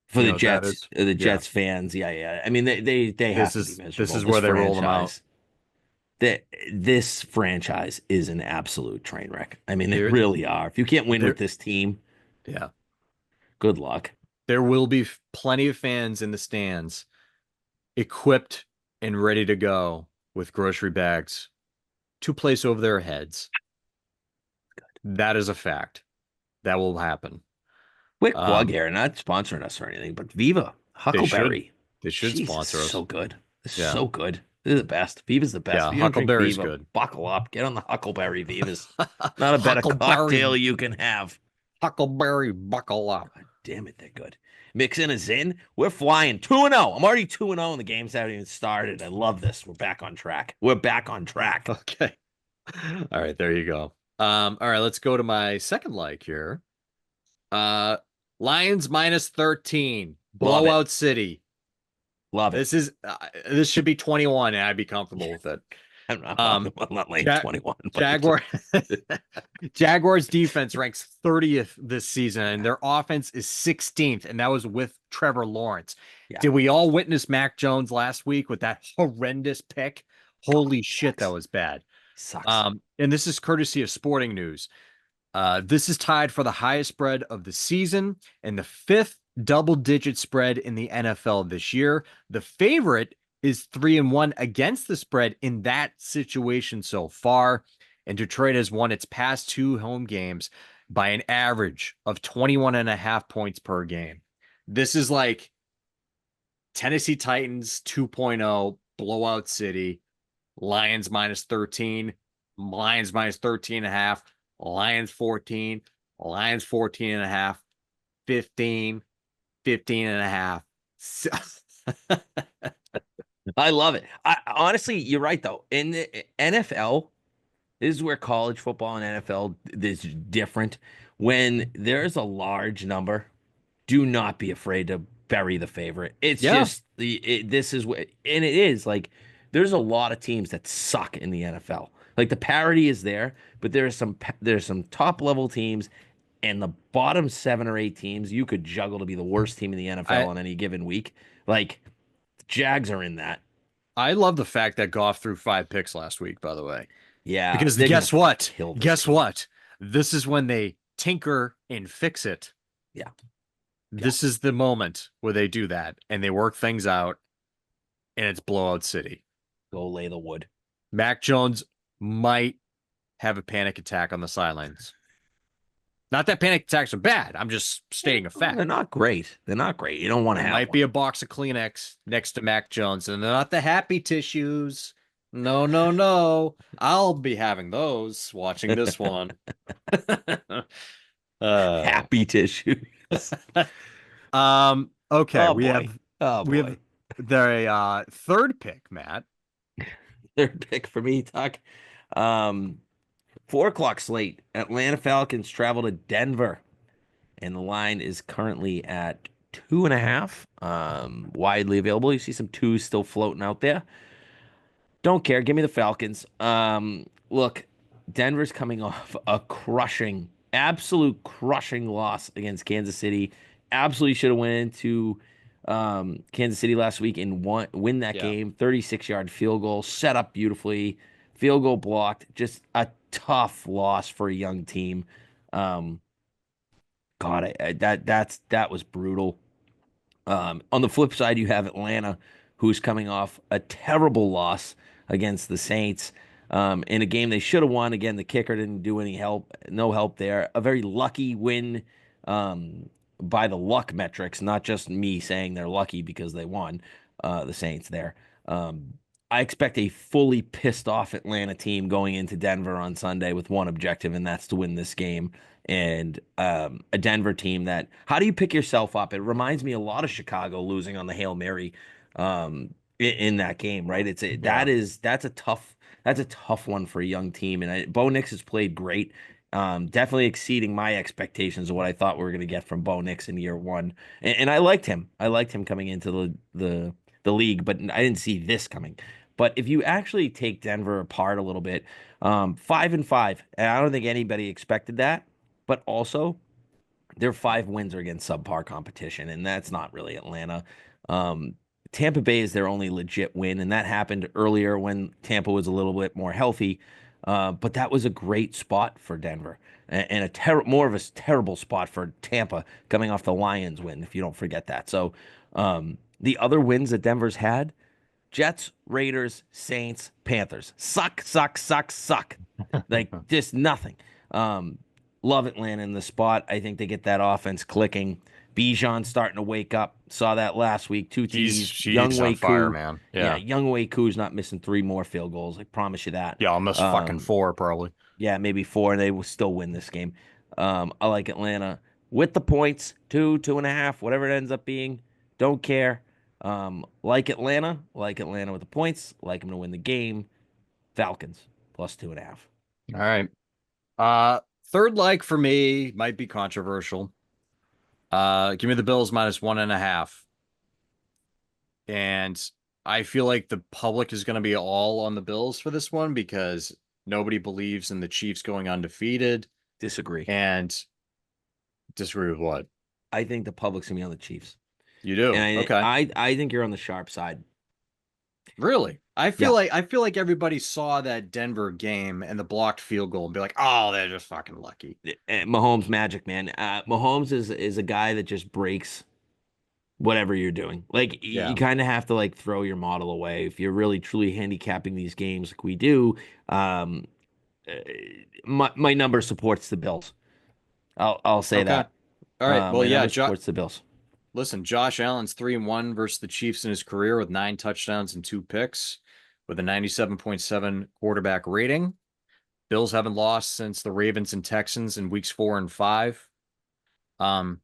for You know what that is? The Yeah. Jets fans, yeah, yeah. I mean, they have to be This miserable. is This where they roll them out. franchise. That this franchise is an absolute train wreck. I mean, they There really are. If you can't win with there this team, yeah. good luck. There will be plenty of fans in the stands equipped and ready to go with grocery bags to place over their heads. That is a fact. That will happen. Quick plug Um, here, not sponsoring us or anything, but Viva they should Huckleberry. they should Jesus, sponsor so us. good. This is Yeah. so good. This is the best. Viva's the best. Yeah, If you don't drink Huckleberry's Viva, good. buckle up. Get on the Huckleberry Vivas. Not a better Huckleberry cocktail you can have. Huckleberry buckle up. God damn it, they're good. Mix in a Zin. We're flying 2-0. I'm already 2-0 and the games haven't even started. I love this. We're back on track. We're back on track. Okay. All right, there you go. All right, let's go to my second like here. Uh Lions -13. Love it. Blowout City. Love it. This should be 21 and I'd be comfortable with it. Um I'm not laying Ja 21, but Jaguar Jaguars defense ranks 30th this season and their offense is 16th and that was with Trevor Lawrence. yeah, Did we all witness Mac Jones last week with that horrendous pick? Holy shit, that sucks. was bad. Sucks. And this is courtesy of Sporting News. This is tied for the highest spread of the season and the fifth double-digit spread in the NFL this year. The favorite is 3-1 against the spread in that situation so far. And Detroit has won its past 2 home games by an average of 21 and a half points per game. This is like Tennessee Titans 2.0 blowout city. Lions -13, Lions -13 and a half, Lions 14, Lions 14 and a half, 15, 15 and a half. I love it. I honestly, you're right though. In the NFL, this is where college football and NFL is different. When there's a large number, do not be afraid to bury the favorite. It's Yeah, just this is what, and it is like there's a lot of teams that suck in the NFL. Like the parity is there, but there's some top level teams, and the bottom 7 or 8 teams you could juggle to be the worst team in the NFL I on any given week. Like the Jags are in that. I love the fact that Goff threw 5 picks last week, by the way. Yeah, Because they're gonna guess what? kill this Guess team. what? This is when they tinker and fix it. Yeah, yeah. This is the moment where they do that and they work things out and it's blowout city. Go lay the wood. Mac Jones might have a panic attack on the sidelines. Not that panic attacks are bad. I'm just stating a They're fact. not great. They're not great. You don't want to There have might be one. a box of Kleenex next to Mac Jones, and they're not the happy tissues. No, no, no. I'll be having those watching this one. uh, Happy tissues. okay, Oh boy. Oh we have boy. the third pick, Matt. Third pick for me, Tuck. Um, 4 o'clock slate. Atlanta Falcons travel to Denver, and the line is currently at 2.5. Widely available. You see some twos still floating out there. Don't care. Give me the Falcons. Look, Denver's coming off a crushing absolute crushing loss against Kansas City. Absolutely should have went into Kansas City last week and win that Yeah. game. 36-yard field goal, set up beautifully, field goal blocked. Just a tough loss for a young team. Um, God, that was brutal. On the flip side, you have Atlanta, who's coming off a terrible loss against the Saints in a game they should have won. Again, the kicker didn't do any help, no help there. A very lucky win by the luck metrics, not just me saying they're lucky because they won, the Saints there. Um, I expect a fully pissed off Atlanta team going into Denver on Sunday with one objective, and that's to win this game. And a Denver team that, how do you pick yourself up? It reminds me a lot of Chicago losing on the Hail Mary in that game, right? Yeah. That's a tough one for a young team. And Bo Nix has played great, definitely exceeding my expectations of what I thought we were going to get from Bo Nix in year one. And I liked him. I liked him coming into the league, but I didn't see this coming. But if you actually take Denver apart a little bit, 5-5, and I don't think anybody expected that. But also, their 5 wins are against subpar competition, and that's not really Atlanta. Um, Tampa Bay is their only legit win, and that happened earlier when Tampa was a little bit more healthy. But that was a great spot for Denver, and more of a terrible spot for Tampa coming off the Lions win, if you don't forget that. So the other wins that Denver's had: Jets, Raiders, Saints, Panthers. Suck, suck, suck, suck. Like just nothing. Um, Love Atlanta in the spot. I think they get that offense clicking. Bijan starting to wake up. Saw that last week. Two TDs. Young He's on Wei fire, Koo. man. Yeah, Yeah. young Wei Koo's not missing 3 more field goals. I promise you that. Yeah, almost fucking Um, four probably. yeah, maybe 4, and they will still win this game. I like Atlanta with the points, 2.5, whatever it ends up being. Don't care. Like Atlanta with the points, like them to win the game. Falcons plus 2.5. All right. Third leg for me might be controversial. Give me the Bills minus 1.5. And I feel like the public is going to be all on the Bills for this one because nobody believes in the Chiefs going undefeated. Disagree. And disagree with what? I think the public's gonna be on the Chiefs, You and do. I Okay. I, I think you're on the sharp side. Really? Yeah, I feel like everybody saw that Denver game and the blocked field goal and be like, "Oh, they're just fucking lucky." Mahomes magic, man. Mahomes is a guy that just breaks whatever you're doing. Like you Yeah. kind of have to like throw your model away if you're really truly handicapping these games like we do. Um, uh, my number supports the Bills. I'll say Okay. that. All right. Well, My yeah, number supports the Bills. listen, Josh Allen's 3-1 versus the Chiefs in his career with 9 touchdowns and 2 picks with a 97.7 quarterback rating. Bills haven't lost since the Ravens and Texans in weeks 4 and 5. Um,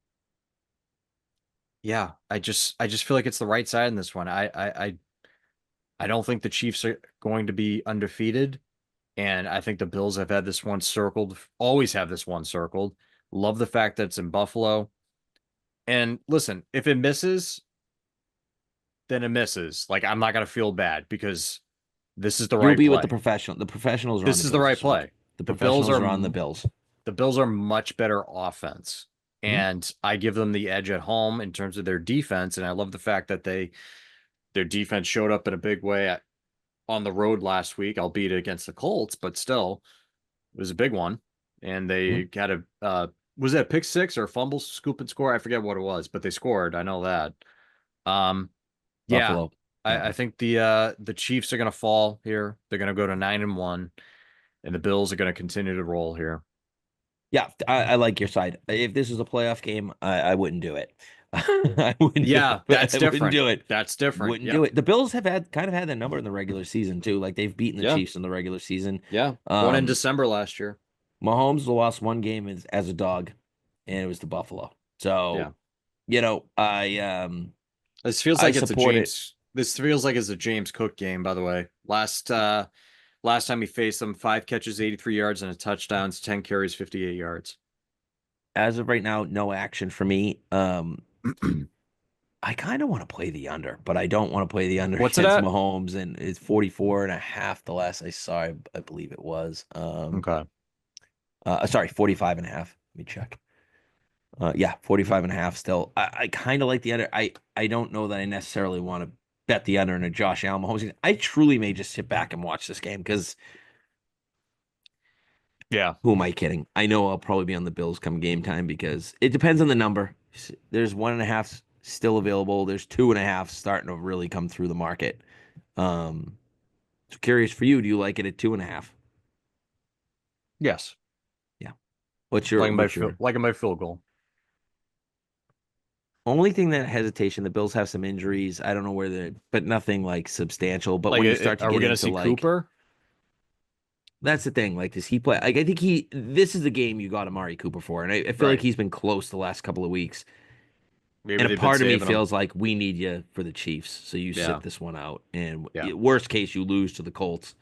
yeah, I just feel like it's the right side in this one. I don't think the Chiefs are going to be undefeated, and I think the Bills have had this one circled, always have this one circled. Love the fact that it's in Buffalo. And listen, if it misses, then it misses. Like I'm not gonna feel bad because this is the You'll right be with the play. professional. The professionals are on This the is the Bills right this week. play. The The Bills professionals are are on the Bills. the Bills are much better offense. Mhm. And I give them the edge at home in terms of their defense. And I love the fact that their defense showed up in a big way on the road last week, albeit against the Colts, but still it was a big one. And Mhm. they got was it a pick six or a fumble scoop and score? I forget what it was, but they scored. I know that. Um, yeah, Buffalo. Yeah. I think the Chiefs are gonna fall here. They're gonna go to 9-1, and the Bills are gonna continue to roll here. Yeah, I like your side. If this was a playoff game, I wouldn't do it. I wouldn't do Yeah, it. that's I wouldn't different. do it. That's different. Wouldn't do Yep. it. The Bills have had that number in the regular season too. Like they've beaten the Yeah. Chiefs in the regular season. Yeah. One in Um, December last year. Mahomes lost one game as a dog, and it was to Buffalo. Yeah. So, I support it. This feels like it's a James Cook game, by the way. Last time he faced them, 5 catches, 83 yards, and a touchdowns, 10 carries, 58 yards. As of right now, no action for me. I kind of want to play the under, but I don't want to play the under What's it against at? Mahomes, and it's 44.5 the last I saw, I believe it was. Okay. Sorry, 45.5. Let me check. Yeah, 45 and a half still. I kind of like the under. I don't know that I necessarily want to bet the under in a Josh Allen Mahomes game. I truly may just sit back and watch this game because Yeah. who am I kidding? I know I'll probably be on the Bills come game time because it depends on the number. There's 1.5 still available. There's 2.5 starting to really come through the market. So curious for you, do you like it at 2.5? Yes. Yeah. What's your Like my field goal. only thing that hesitation? The Bills have some injuries. I don't know where the, but nothing like substantial. But Like, when you start to are we get gonna into see like, Cooper? that's the thing. Like, does he play? Like, I think this is the game you got Amari Cooper for. And I feel like Right. he's been close the last couple of weeks. Maybe And a they've been part of me saving him. feels like we need you for the Chiefs. So you sit Yeah. this one out. And Yeah. worst case, you lose to the Colts.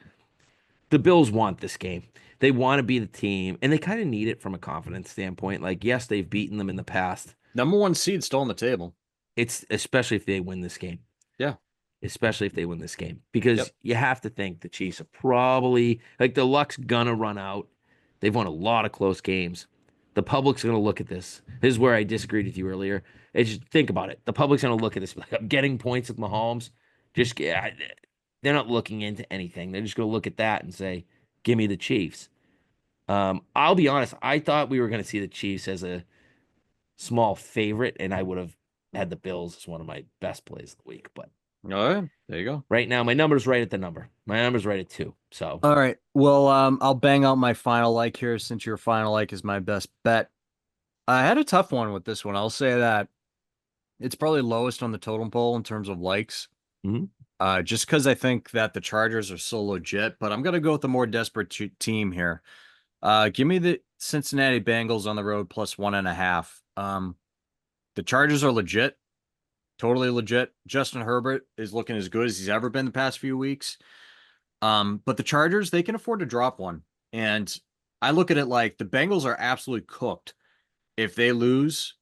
The Bills want this game. They want to be the team. And they kind of need it from a confidence standpoint. Like, yes, they've beaten them in the past. Number one seed still on the table. It's especially if they win this game. Yeah. Especially if they win this game, because Yep. you have to think the Chiefs are probably like the luck's gonna run out. They've won a lot of close games. The public's gonna look at this. This is where I disagreed with you earlier. It's just think about it. The public's gonna look at this like I'm getting points with Mahomes. Just they're not looking into anything. They're just gonna look at that and say, "Give me the Chiefs." I'll be honest. I thought we were gonna see the Chiefs as a small favorite, and I would have had the Bills as one of my best plays of the week, but. All right. There you go. Right now, my number's right at the number. My number's right at 2. So, All right. Well, I'll bang out my final like here since your final like is my best bet. I had a tough one with this one. I'll say that it's probably lowest on the totem pole in terms of likes. mhm. Just because I think that the Chargers are so legit, but I'm gonna go with the more desperate team here. Give me the Cincinnati Bengals on the road plus 1.5. The Chargers are legit, totally legit. Justin Herbert is looking as good as he's ever been the past few weeks. But the Chargers, they can afford to drop one. And I look at it like the Bengals are absolutely cooked if they lose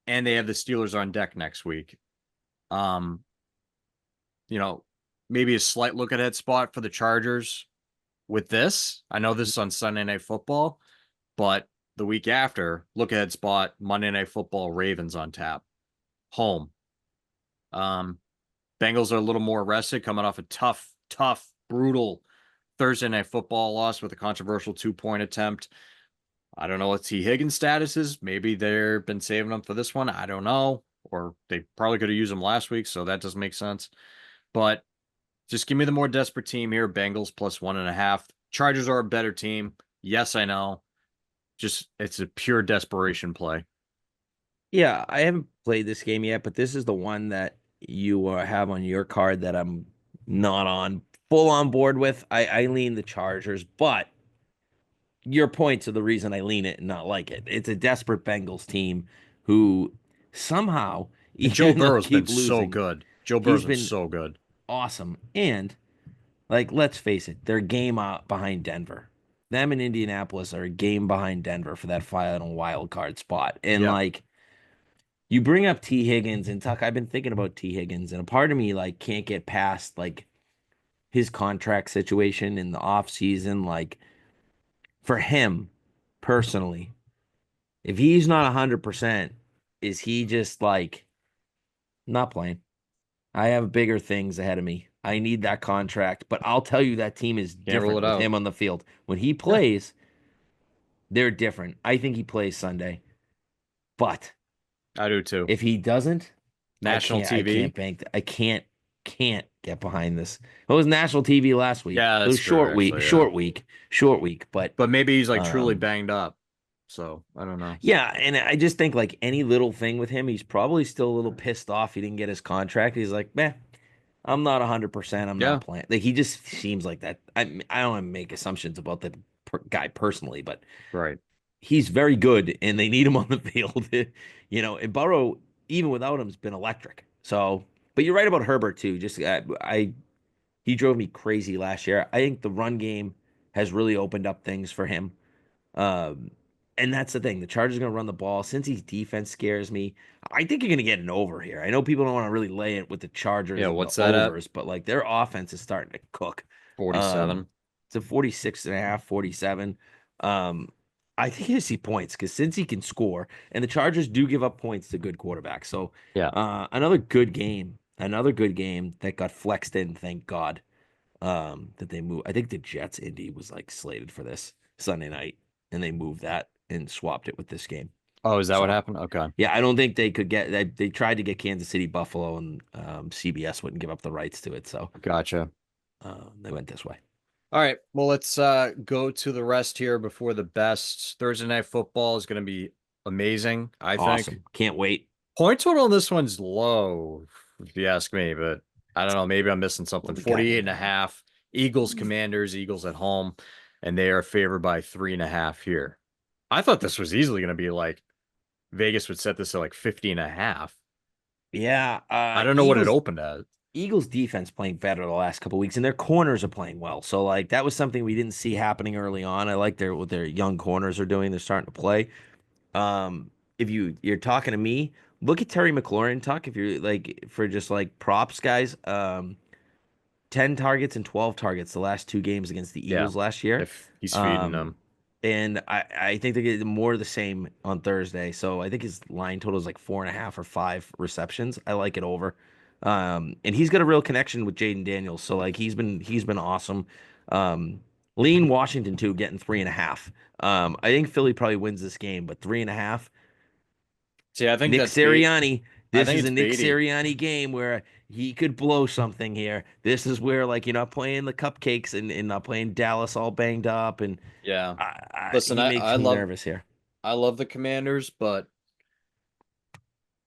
and they have the Steelers on deck next week. Um, you know, maybe a slight look ahead spot for the Chargers with this. I know this is on Sunday Night Football, but the week after, look ahead spot Monday Night Football Ravens on tap. Home. Um, Bengals are a little more rested, coming off a tough, brutal Thursday Night Football loss with a controversial 2-point attempt. I don't know what T. Higgins' status is. Maybe they've been saving him for this one. I don't know. Or they probably could have used him last week, so that doesn't make sense. But just give me the more desperate team here. Bengals plus 1.5. Chargers are a better team. Yes, I know. Just it's a pure desperation play. Yeah, I haven't played this game yet, but this is the one that you have on your card that I'm not on full on board with. I lean the Chargers, but your points are the reason I lean it and not like it. It's a desperate Bengals team who somehow, And Joe even though Burrow's been keep so losing, good. Joe he's Burrow's been been so good. awesome. And like, let's face it, they're a game out behind Denver. Them and Indianapolis are a game behind Denver for that final wild card spot. And Yep. like, you bring up T. Higgins and Tuck. I've been thinking about T. Higgins, and a part of me like can't get past like his contract situation in the off season. Like for him personally, if he's not 100%, is he just like not playing? I have bigger things ahead of me. I need that contract, but I'll tell you that team is Can't rule different it with out. him on the field. When he Yeah. plays, they're different. I think he plays Sunday, but I do too. if he doesn't, I National can't. I can't TV. bank. I can't get behind this. It was national TV last week. Yeah, It that's was true, short week, actually. Yeah. short week. But But maybe he's like truly um, banged up. So I don't know. yeah, and I just think like any little thing with him, he's probably still a little pissed off he didn't get his contract. He's like, man, I'm not 100%. I'm not Yeah. playing. Like he just seems like that. I don't want to make assumptions about the guy personally, but Right. he's very good, and they need him on the field. And Burrow, even without him, has been electric. So, but you're right about Herbert too. Just he drove me crazy last year. I think the run game has really opened up things for him. Um, and that's the thing. The Chargers are going to run the ball. Cincy's defense scares me. I think you're going to get an over here. I know people don't want to really lay it with the Chargers Yeah. and the What's that at? overs, but like their offense is starting to cook. Um, 47. it's a 46 and a half, 47. Um, I think I see points because since he can score, and the Chargers do give up points to good quarterbacks. So Yeah. another good game that got flexed in, thank God. That they moved. I think the Jets Indy was like slated for this Sunday night, and they moved that and swapped it with this game. Oh, is that what So happened? Okay. yeah, I don't think they could get that. They tried to get Kansas City Buffalo, and CBS wouldn't give up the rights to it, so Gotcha. they went this way. All right. Well, let's go to the rest here before the best. Thursday night football is going to be amazing, I think. Awesome. Can't wait. Point total on this one's low, if you ask me, but I don't know. Maybe I'm missing What something. we got 48 and here? a half. Eagles, Commanders, Eagles at home, and they are favored by 3.5 here. I thought this was easily going to be like Vegas would set this at like 50 and a half. Yeah, I don't know what it opened at. Eagles defense playing better the last couple weeks, and their corners are playing well. So like that was something we didn't see happening early on. I like their what their young corners are doing. They're starting to play. If you're talking to me, look at Terry McLaurin talk if you're like for just like props guys. 10 targets and 12 targets the last two games against the Yeah. Eagles last year. If he's feeding Um, them. and I think they get more of the same on Thursday. So I think his line total is like 4.5 or 5 receptions. I like it over. And he's got a real connection with Jaden Daniels. So like he's been awesome. Um, Lean Washington too, getting 3.5. I think Philly probably wins this game, but 3.5. See, I think Nick that's bait. Sirianni. I This think is it's a Nick baity. Sirianni game where he could blow something here. This is where like you're not playing the cupcakes and not playing Dallas all banged up, and Yeah. Listen, he makes me nervous here. I love the Commanders, but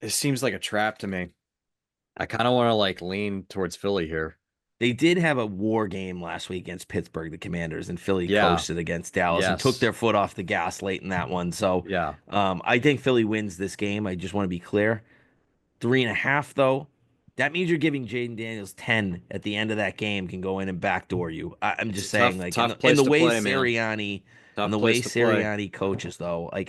it seems like a trap to me. I kind of want to like lean towards Philly here. They did have a war game last week against Pittsburgh, the Commanders, and Philly Yeah. coasted against Dallas and took Yes. their foot off the gas late in that one. So Yeah. I think Philly wins this game. I just want to be clear. 3.5 though. That means you're giving Jaden Daniels 10 at the end of that game can go in and backdoor you. I'm It's a just saying, tough, like tough in place the to way play, man. Sirianni, in Tough the way place to play. Sirianni coaches though, I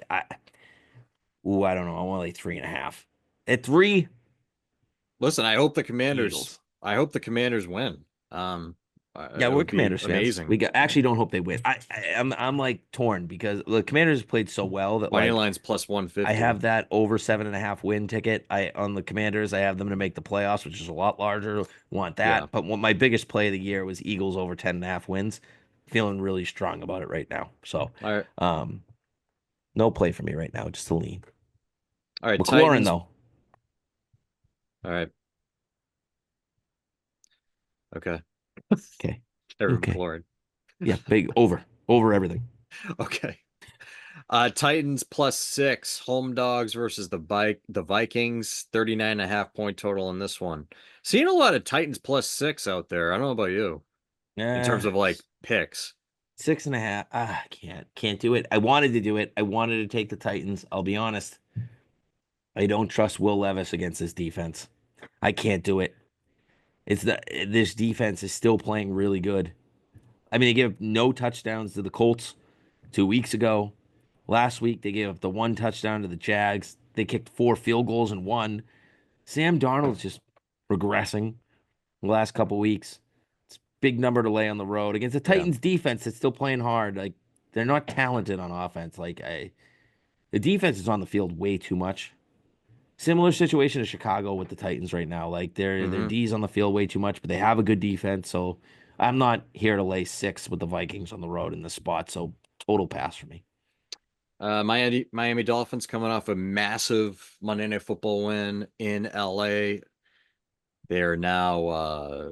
don't know. I want like 3.5. At three, Listen, Eagles. I hope the Commanders win. Yeah, It we're would be Commanders fans. amazing. Actually don't hope they win. I'm like torn because the Commanders played so well that Money like line's plus I 150. have that over 7.5 win ticket. I on the Commanders. I have them to make the playoffs, which is a lot larger. Want Yeah. that. But what my biggest play of the year was Eagles over 10.5 wins. Feeling really strong about it right now. So, All right. um, no play for me right now. Just a lean. All right. McLaurin Titans. though. All right. Okay. Okay. Terry Okay. McLaurin. Yeah. Big over everything. Okay. Titans plus 6, home dogs versus the Vikings, 39.5 point total in this one. Seeing a lot of Titans plus 6 out there. I don't know about you in Uh, terms of like picks. 6.5. Can't do it. I wanted to do it. I wanted to take the Titans. I'll be honest. I don't trust Will Levis against this defense. I can't do it. This defense is still playing really good. I mean, they gave up no touchdowns to the Colts 2 weeks ago. Last week they gave up the one touchdown to the Jags. They kicked 4 field goals and won. Sam Darnold's just regressing the last couple weeks. It's a big number to lay on the road against the Yeah. Titans defense that's still playing hard. Like they're not talented on offense. The defense is on the field way too much. Similar situation to Chicago with the Titans right now. Like their hmm D's on the field way too much, but they have a good defense. So I'm not here to lay 6 with the Vikings on the road in the spot. So total pass for me. Miami Dolphins coming off a massive Monday Night Football win in LA. They are now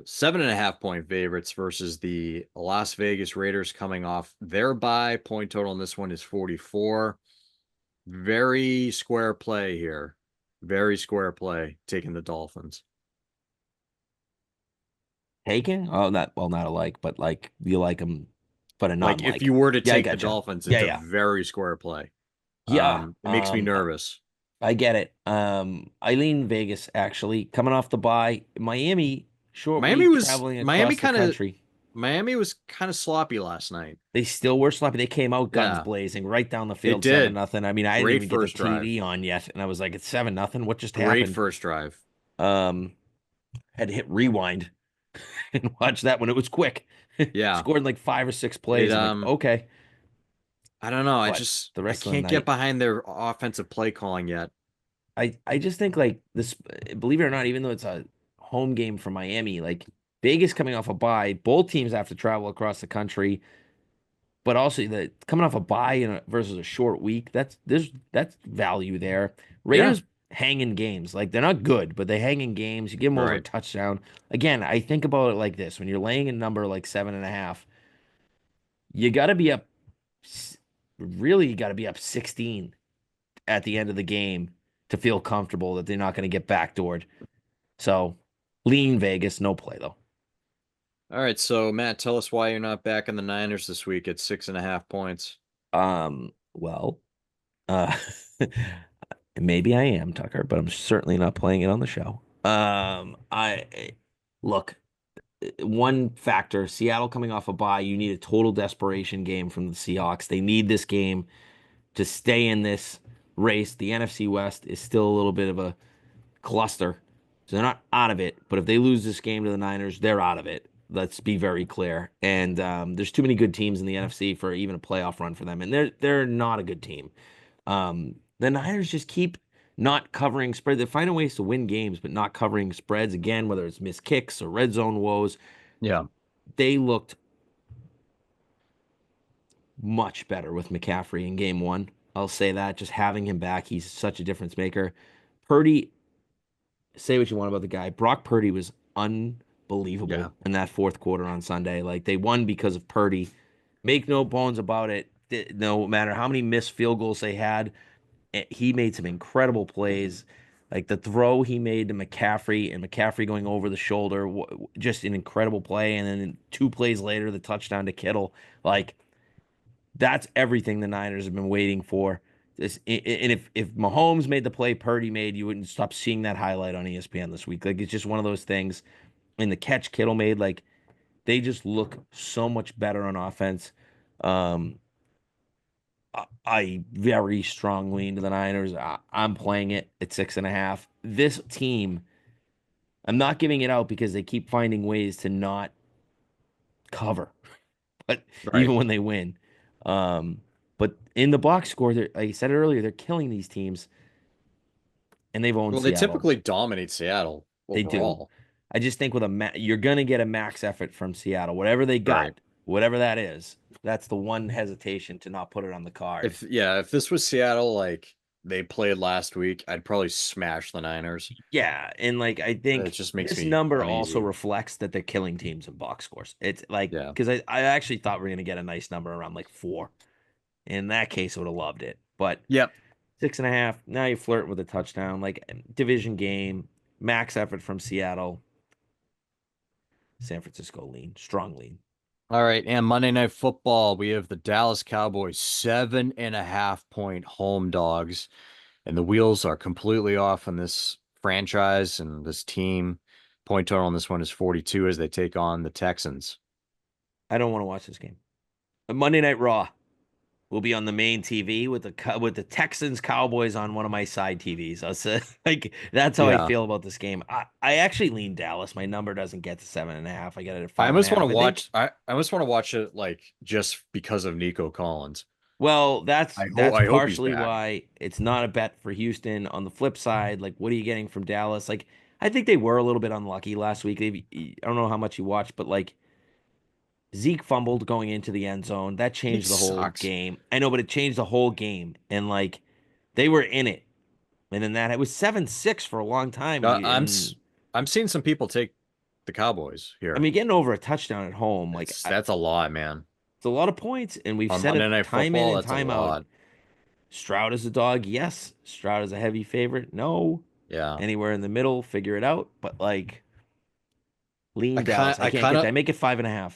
7.5 point favorites versus the Las Vegas Raiders coming off their bye. Point total in this one is 44. Very square play here. Very square play taking the Dolphins. Taking? Oh, not alike, but like you like them, but a Like if non-like. you were to Yeah, I take the gotcha. Dolphins, Yeah, it's a yeah, very square play. yeah. It makes me nervous. I get it. I lean Vegas actually coming off the bye. Miami short week traveling across the country. Miami was kind of sloppy last night. They still were sloppy. They came out guns Yeah, blazing right down the it field, seven did. nothing. I mean, I didn't Great even get the first drive. TV on yet, and I was like, it's 7-0. What just Great happened? first drive. Um, had to hit rewind and watch that when it was quick. Yeah. Scored in like 5 or 6 plays. It I'm like, okay. I don't know. But the I rest of the can't get night, behind their offensive play calling yet. I just think like this, believe it or not, even though it's a home game for Miami, like Vegas coming off a bye, both teams have to travel across the country, but also the coming off a bye versus a short week, that's value there. Yeah, Raiders hang in games. Like they're not good, but they hang in games. You give them over a right. touchdown. Again, I think about it like this: when you're laying a number like 7.5, you got to be up. Really, you got to be up 16 at the end of the game to feel comfortable that they're not going to get backdoored. So lean Vegas, no play though. All right, so Matt, tell us why you're not back in the Niners this week at 6.5 points. Well, uh, maybe I am Tucker, but I'm certainly not playing it on the show. I look, one factor, Seattle coming off a bye, you need a total desperation game from the Seahawks. They need this game to stay in this race. The NFC West is still a little bit of a cluster. So they're not out of it, but if they lose this game to the Niners, they're out of it. Let's be very clear. And there's too many good teams in the NFC for even a playoff run for them, and they're not a good team. The Niners just keep not covering spread. They're finding ways to win games, but not covering spreads again, whether it's missed kicks or red zone woes. Yeah, They looked much better with McCaffrey in game one. I'll say that. Just having him back, he's such a difference maker. Purdy, say what you want about the guy. Brock Purdy was yeah. unbelievable in that fourth quarter on Sunday. Like they won because of Purdy. Make no bones about it. No matter how many missed field goals they had, he made some incredible plays. Like the throw he made to McCaffrey and McCaffrey going over the shoulder, just an incredible play. And then 2 plays later, the touchdown to Kittle. Like that's everything the Niners have been waiting for. And if Mahomes made the play Purdy made, you wouldn't stop seeing that highlight on ESPN this week. Like it's just one of those things. And the catch Kittle made, like they just look so much better on offense. Um, I very strongly into the Niners. I'm playing it at 6.5. This team, I'm not giving it out because they keep finding ways to not cover, but Right. even when they win. Um, but in the box score, like I said it earlier, they're killing these teams, and they've owned Well, they Seattle. typically dominate Seattle They do. overall. I just think with you're gonna get a max effort from Seattle, whatever they Right. got, whatever that is. That's the one hesitation to not put it on the card. If this was Seattle like they played last week, I'd probably smash the Niners. Yeah, and like I It think just makes this me number also uneasy. reflects that they're killing teams in box scores. It's like Yeah. because I actually thought we are gonna get a nice number around like 4. In that case, I would have loved it. But Yep. 6.5, now you flirt with a touchdown, like division game, max effort from Seattle, San Francisco lean, strong lean. All right. And Monday Night Football, we have the Dallas Cowboys 7.5 point home dogs. And the wheels are completely off on this franchise and this team. Point total on this one is 42 as they take on the Texans. I don't want to watch this game. Monday Night Raw will be on the main TV with the Texans Cowboys on one of my side TVs. I said like that's how I Yeah. feel about this game. I actually lean Dallas. My number doesn't get to 7.5. I get it at I five and a almost want to half. I think. watch I almost want to watch it like just because of Nico Collins. Well, that's I hope he's partially back. why it's not a bet for Houston. On the flip side, like what are you getting from Dallas? Like I think they were a little bit unlucky last week. I don't know how much you watched, but like Zeke fumbled going into the end zone. That Zeke changed the whole sucks. game. I know, but it changed the whole game. And like they were in it. And then that it was 7-6 for a long time. And Uh, you I'm and s- I'm seeing some people take the Cowboys I here. mean getting over a touchdown at home, like That's a lot, man. it's a lot of points. And we've On said Monday it Night time in Football, and that's a time out. lot. Stroud is a dog, yes. Stroud is a heavy favorite, no. Yeah. Anywhere in the middle, figure it out. But like I lean kind Dallas. I I can't kind get of that. Make it 5.5.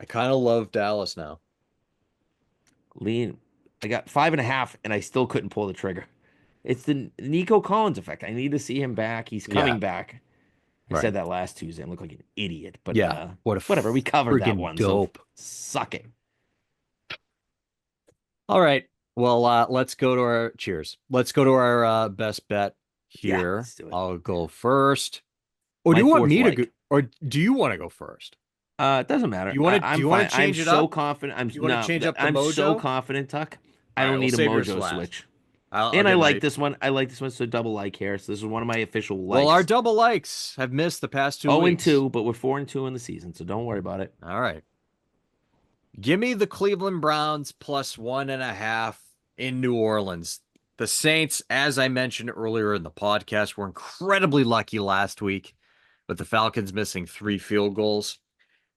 I kind of love Dallas now. Lean. I got 5.5 and I still couldn't pull the trigger. It's the Nico Collins effect. I need to see him back. He's Yeah, coming back. I said right. that last Tuesday. I look like an idiot, but Yeah. What a whatever. We covered that freaking one, so dope. suck it. All right. Well, let's go to our cheers. Let's go to our best bet Yeah, here. let's do it. I'll go first. Or do My you want fourth me to go? leg. Or do you want to go first? It doesn't matter. Do I'm you want fine. to I'm change it so up? confident. You want to change up the I'm so mojo? confident, Tuck. All I right, don't we'll need a save yours for mojo last. switch. I'll And I get like my. this one. I like this one. So double like here. So this is one of my official Well, our likes. double likes have missed the past 2 0 and weeks. 2, but we're 4 and 2 in the season, so don't worry about it. All right. Give me the Cleveland Browns plus 1.5 in New Orleans. The Saints, as I mentioned earlier in the podcast, were incredibly lucky last week with the Falcons missing 3 field goals.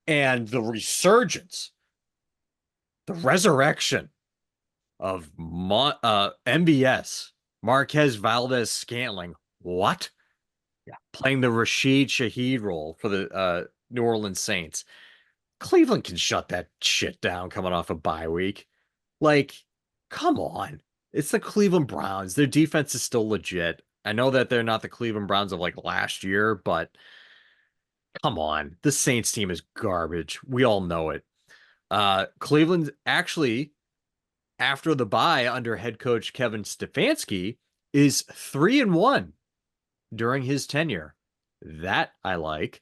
And the resurgence, the resurrection of MVS, Marquez Valdez Scantling. What? Yeah. Playing the Rashid Shaheed role for the New Orleans Saints. Cleveland can shut that shit down coming off a bye week. Like, come on. It's the Cleveland Browns. Their defense is still legit. I know that they're not the Cleveland Browns of like last year, but come on. The Saints team is garbage. We all know it. Cleveland actually, after the bye under head coach Kevin Stefanski, is 3-1 during his tenure. That I like.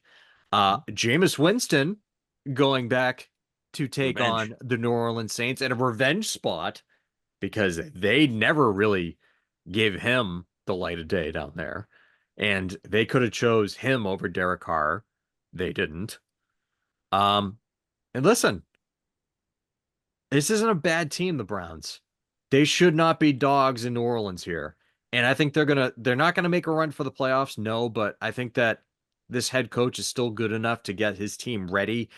Jameis Winston going back to take Revenge. on the New Orleans Saints in a revenge spot because they never really gave him the light of day down there. And they could have chose him over Derek Carr. They didn't. Um, and listen, this isn't a bad team, the Browns. They should not be dogs in New Orleans here. And I think they're not gonna make a run for the playoffs, no, but I think that this head coach is still good enough to get his team ready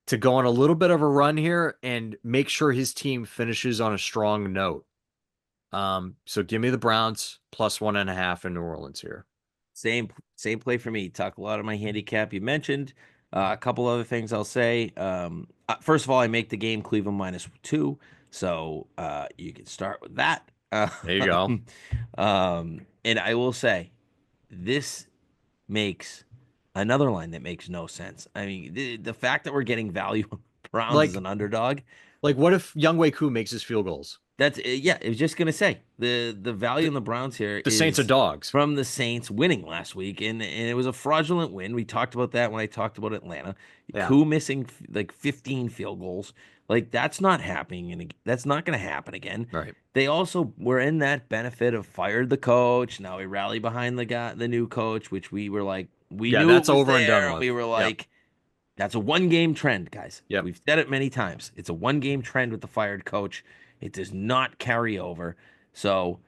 to go on a little bit of a run here and make sure his team finishes on a strong note. So give me the Browns plus 1.5 in New Orleans here. Same play for me. Talk a lot of my handicap you mentioned. A couple other things I'll say. First of all, I make the game Cleveland -2, so you can start with that. There you go. And I will say, this makes another line that makes no sense. I mean, the fact that we're getting value on Browns as Like, an underdog. what if Young Wei Koo makes his field goals? That's yeah. I was just gonna say the value The, in the Browns here the Saints are is dogs. from the Saints winning last week, and it was a fraudulent win. We talked about that when I talked about Atlanta. Yeah, Koo missing like 15 field goals, like that's not happening, and that's not gonna happen again. right. They also were in that benefit of fired the coach. Now we rally behind the new coach, which we were like, we Yeah, knew it that's was over and done there. We with. were Yep. like, that's a one game trend, guys. Yep. We've said it many times. It's a one game trend with the fired coach. It does not carry over. So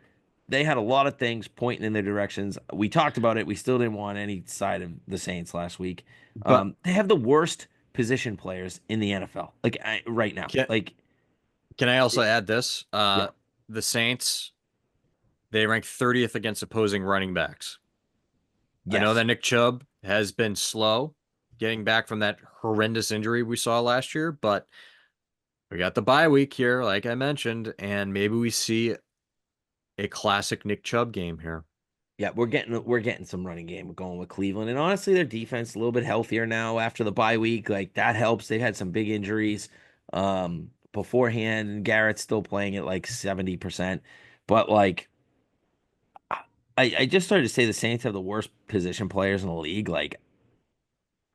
they had a lot of things pointing in their directions. We talked about it. We still didn't want any side of the Saints last week. But They have the worst position players in the NFL, right now. can Like, can I also it- add this? yeah, The Saints, they rank 30th against opposing running backs. I know yes, that Nick Chubb has been slow getting back from that horrendous injury we saw last year, but we got the bye week here, like I mentioned, and maybe we see a classic Nick Chubb game here. yeah. We're getting some running game going with Cleveland, and honestly, their defense a little bit healthier now after the bye week. Like that helps. They've had some big injuries beforehand, and Garrett's still playing at like 70%, but like. I just started to say the Saints have the worst position players in the league. Like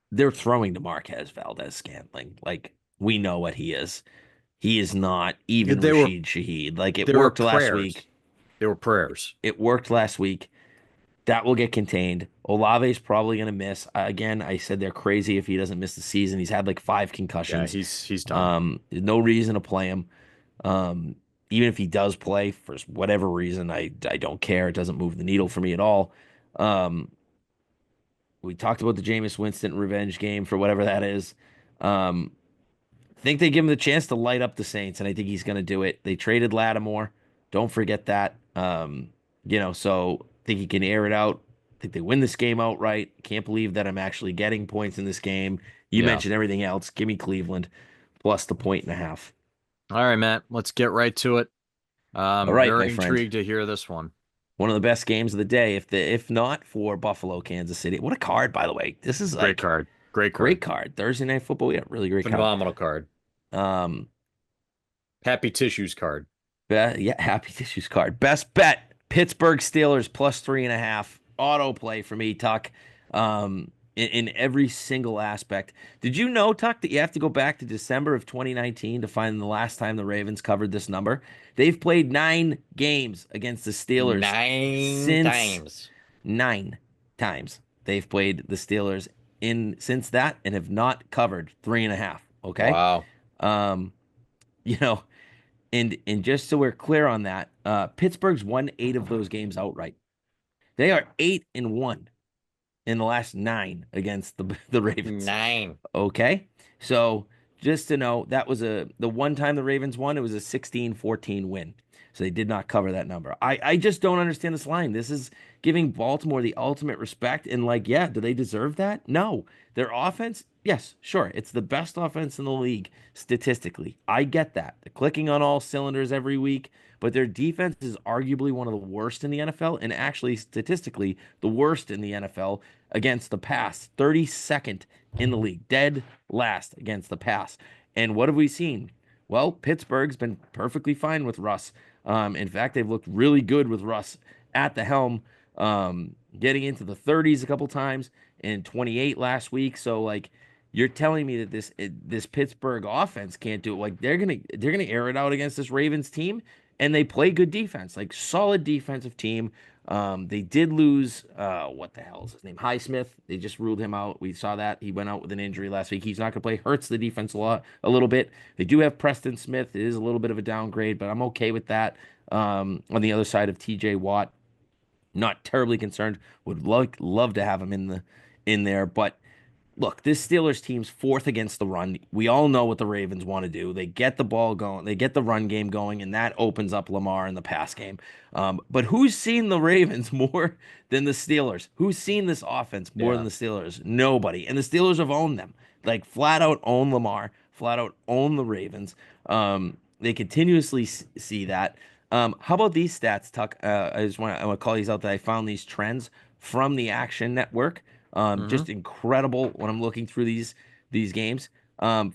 they're throwing to Marquez Valdez Scantling. Like we know what he is. He is not even They were Rashid Shaheed. Like it they were worked last week. prayers. They were prayers. It worked last week. That will get contained. Olave's probably going to miss. Again, I said they're crazy if he doesn't miss the season. He's had like 5 concussions. Yeah, he's done. There's no reason to play him. Um, Even if he does play for whatever reason, I don't care. It doesn't move the needle for me at all. Um, we talked about the Jameis Winston revenge game for whatever that is. I think they give him the chance to light up the Saints, and I think he's going to do it. They traded Lattimore. Don't forget that. So I think he can air it out. I think they win this game outright. Can't believe that I'm actually getting points in this game. You Yeah. mentioned everything else. Give me Cleveland plus the 1.5. All right, Matt, let's get right to it. All right, my Very friend. intrigued to hear this one. One of the best games of the day, if not for Buffalo, Kansas City. What a card, by the way. This is Great like card. Great great card. card. Thursday Night Football. Yeah, really great card. Phenomenal card. Um, Happy Tissues card. yeah, happy tissues card. Best bet: Pittsburgh Steelers plus 3.5. Auto play for me, Tuck. in every single aspect. Did you know, Tuck, that you have to go back to December of 2019 to find the last time the Ravens covered this number? They've played 9 games against the Steelers Nine since times. 9 times they've played the Steelers in since that and have not covered 3.5. Okay. Wow. Um, you know, and just so we're clear on that, Pittsburgh's won 8 of those games outright. They are 8-1 in the last 9 against the Ravens. Nine. Okay. So just to know, that was the one time the Ravens won, it was a 16-14 win. So they did not cover that number. I just don't understand this line. This is giving Baltimore the ultimate respect. And like, yeah, do they deserve that? No. Their offense, yes, sure. It's the best offense in the league statistically. I get that. They're clicking on all cylinders every week, but their defense is arguably one of the worst in the NFL, and actually statistically the worst in the NFL against the pass. 32nd in the league, dead last against the pass. And what have we seen? Well, Pittsburgh's been perfectly fine with Russ. In fact, they've looked really good with Russ at the helm, getting into the 30s a couple times and 28 last week. So like, you're telling me that this Pittsburgh offense can't do it. Like they're gonna air it out against this Ravens team, and they play good defense, like solid defensive team. They did lose, what the hell is his name? Highsmith. They just ruled him out. We saw that. He went out with an injury last week. He's not going to play. Hurts the defense a little bit. They do have Preston Smith. It is a little bit of a downgrade, but I'm okay with that. On the other side of TJ Watt, not terribly concerned. Would love to have him in there, but look, this Steelers team's fourth against the run. We all know what the Ravens want to do. They get the ball going, they get the run game going, and that opens up Lamar in the pass game. But who's seen the Ravens more than the Steelers? Who's seen this offense more than Yeah. the Steelers? Nobody. And the Steelers have owned them. Like flat out own Lamar, flat out own the Ravens. They continuously see that. How about these stats, Tuck? I want to call these out that I found these trends from the Action Network. Mm-hmm. Just incredible when I'm looking through these games.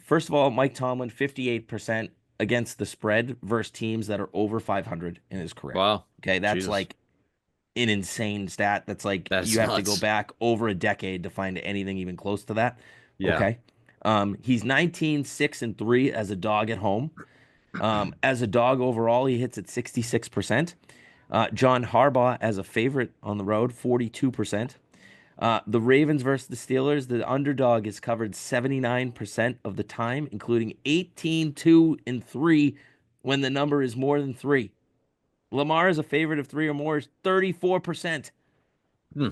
First of all, Mike Tomlin, 58% against the spread versus teams that are over 500 in his career. Wow. Okay, that's Jesus. like an insane stat. That's like That's you have to go nuts. back over a decade to find anything even close to that. Yeah. Okay. He's 19-6-3 as a dog at home. As a dog overall, he hits at 66%. John Harbaugh as a favorite on the road, 42%. The Ravens versus the Steelers, the underdog is covered 79% of the time, including 18-2-3 when the number is more than three. Lamar is a favorite of three or more is 34%. Hmm.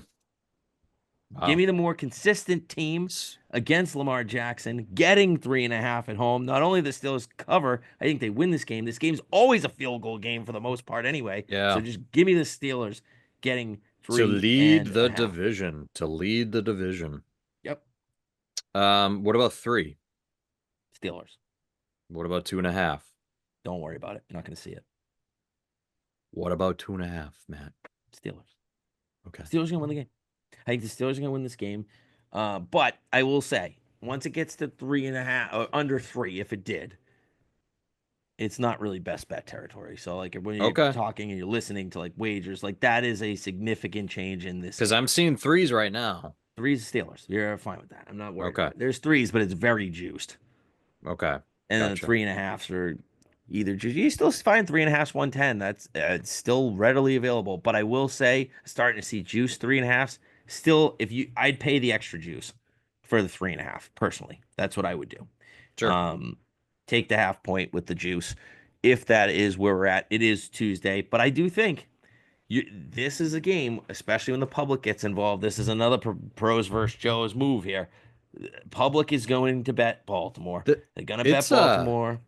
Give Wow. me the more consistent team S- against Lamar Jackson, getting 3.5 at home. Not only the Steelers cover, I think they win this game. This game's always a field goal game for the most part anyway. So Yeah. just give me the Steelers getting To three lead and the a half. division. To lead the division. Yep. What about three? Steelers. What about 2.5? Don't worry about it. You're not going to see it. What about 2.5, Matt? Steelers. Okay. Steelers are gonna win the game. I think the Steelers are gonna win this game. But I will say, once it gets to 3.5 or under three, if it did, it's not really best bet territory. So like when you're Okay. talking and you're listening to like wagers, like that is a significant change in this Because game. I'm seeing threes right now. Threes Steelers. You're fine with that. I'm not worried Okay. about it. There's threes, but it's very juiced. Okay. And then the Gotcha. 3.5s are either you still find 3.5s 110. That's it's still readily available. But I will say, starting to see juice 3.5s. Still, if you, I'd pay the extra juice for the 3.5 personally. That's what I would do. Sure. Um, take the half point with the juice if that is where we're at. It is Tuesday, but I do think this is a game, especially when the public gets involved. This is another pros versus Joe's move here. Public is going to bet Baltimore. The, They're gonna bet it's a Baltimore.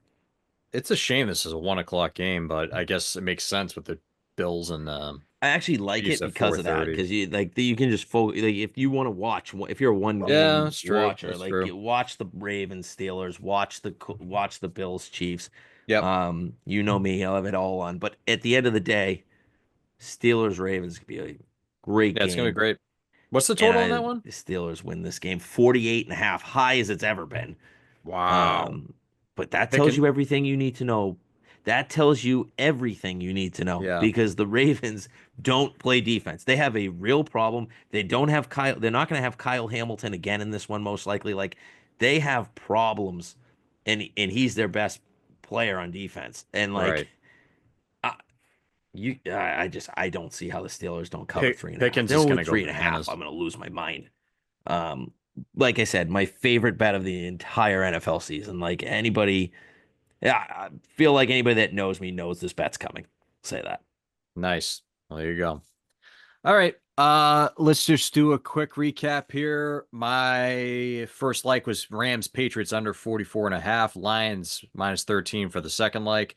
it's a shame this is a 1 o'clock game, but I guess it makes sense with the Bills and I actually like Chiefs it at because of that. 4:30. Because you can just focus. Like if you want to watch, if you're a one Yeah, game that's true. watcher, That's like true. you watch the Ravens, Steelers, watch the Bills, Chiefs. Yep. You know me, I'll have it all on. But at the end of the day, Steelers Ravens could be a great Yeah, it's gonna be game, great. What's the and total on that one? the Steelers win this game 48.5, high as it's ever been. Wow. Um, but that tells Picking. you everything you need to know. That tells you everything you need to know Yeah, because the Ravens don't play defense. They have a real problem. They don't have Kyle. They're not going to have Kyle Hamilton again in this one, most likely. Like they have problems, and he's their best player on defense. And like right. I, I don't see how the Steelers don't cover three and a half. Pickens They is don't going win to go three and a half. bananas. I'm going to lose my mind. Um, like I said, my favorite bet of the entire NFL season. Like anybody, yeah, I feel like anybody that knows me knows this bet's coming. Say that. Nice. Well, there you go. All right. Let's just do a quick recap here. My first like was Rams Patriots under 44 and a half, Lions minus 13 for the second like,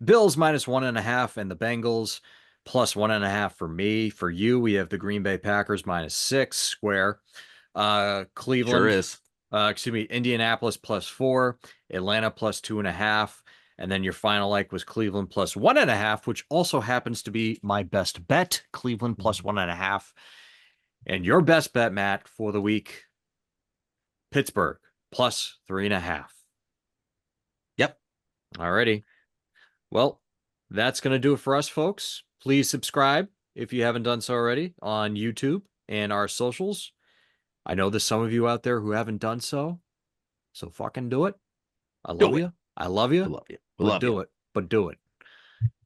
Bills minus 1.5, and the Bengals plus 1.5 for me. For you, we have the Green Bay Packers minus 6 square. Sure Cleveland, is. excuse me, Indianapolis plus 4, Atlanta plus 2.5. And then your final like was Cleveland plus 1.5, which also happens to be my best bet. Cleveland plus 1.5. And your best bet, Matt, for the week, Pittsburgh plus 3.5. Yep. Alrighty. Well, that's going to do it for us, folks. Please subscribe if you haven't done so already on YouTube and our socials. I know there's some of you out there who haven't done so, so fucking do it. I love Do it. you. I love We you, love you. We but love you. do it. But do it.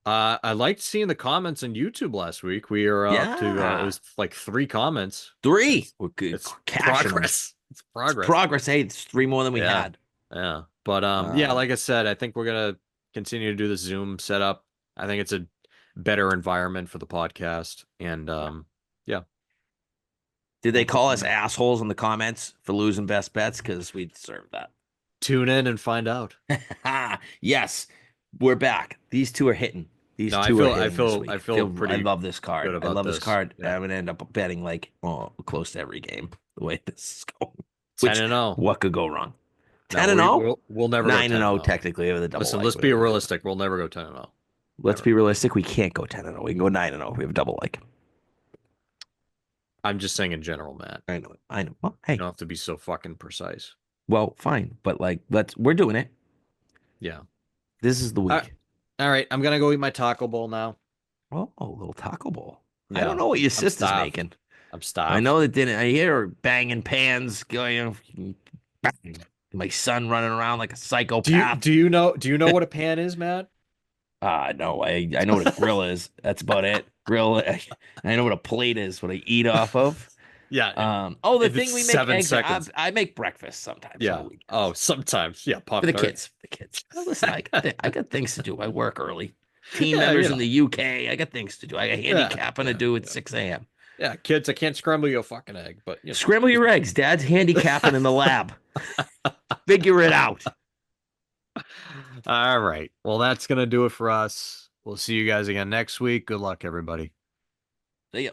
I liked seeing the comments on YouTube last week. We are up to it Yeah. was like 3 comments. Three. It's We're good. it's Cashing them. progress. It's It's progress. progress. Hey, it's three more than we Yeah. had. Yeah. But yeah, Um, like I said, I think we're gonna continue to do the Zoom setup. I think it's a better environment for the podcast. And yeah. yeah, Did they we'll go call from us there. assholes in the comments for losing best bets? Because we deserve that. Tune in and find out. Yes, we're back. These two are hitting. These No, two are I hitting this feel I week. feel I pretty love this good card. I about love this this. card. Yeah. I'm gonna end up betting like close to every game the way this is going. 10 Which and 0. what could go wrong? No, 10 and 0? we'll never go 9 and 10 and 0 0. technically with a double Listen, like. let's be realistic. We'll never go 10 and 0. Let's Never. be realistic. We can't go 10 and 0. We can go 9 and 0. We have a double like. I'm just saying in general, Matt. I know it. I know. Well, You hey. don't have to be so fucking precise. Well, fine. But like we're doing it. Yeah. This is the All right. week. All right, I'm gonna go eat my taco bowl now. Oh, a little taco bowl. I don't Yeah. know what your I'm sister's starved. making. I'm I starved. know that didn't. I hear her banging pans, going, bang. My son running around like a psychopath. Do you know what a pan is, Matt? No, I know what a grill is. That's about it. Grill. I know what a plate is. What I eat off of. Yeah, Oh, the if it's thing we make seven eggs. seconds. I make breakfast sometimes on the Yeah. Oh, weekends sometimes. Yeah, for Pop the Tart. kids. For the kids. Listen, I got things to do. I work early. Team Yeah, members in the UK. I got things to do. I got Yeah, handicapping to yeah, do at yeah. 6 a.m. Yeah, kids, I can't scramble you a fucking egg, but Scramble your eggs. Dad's handicapping in the lab. Figure it out. All right. Well, that's gonna do it for us. We'll see you guys again next week. Good luck, everybody. See ya.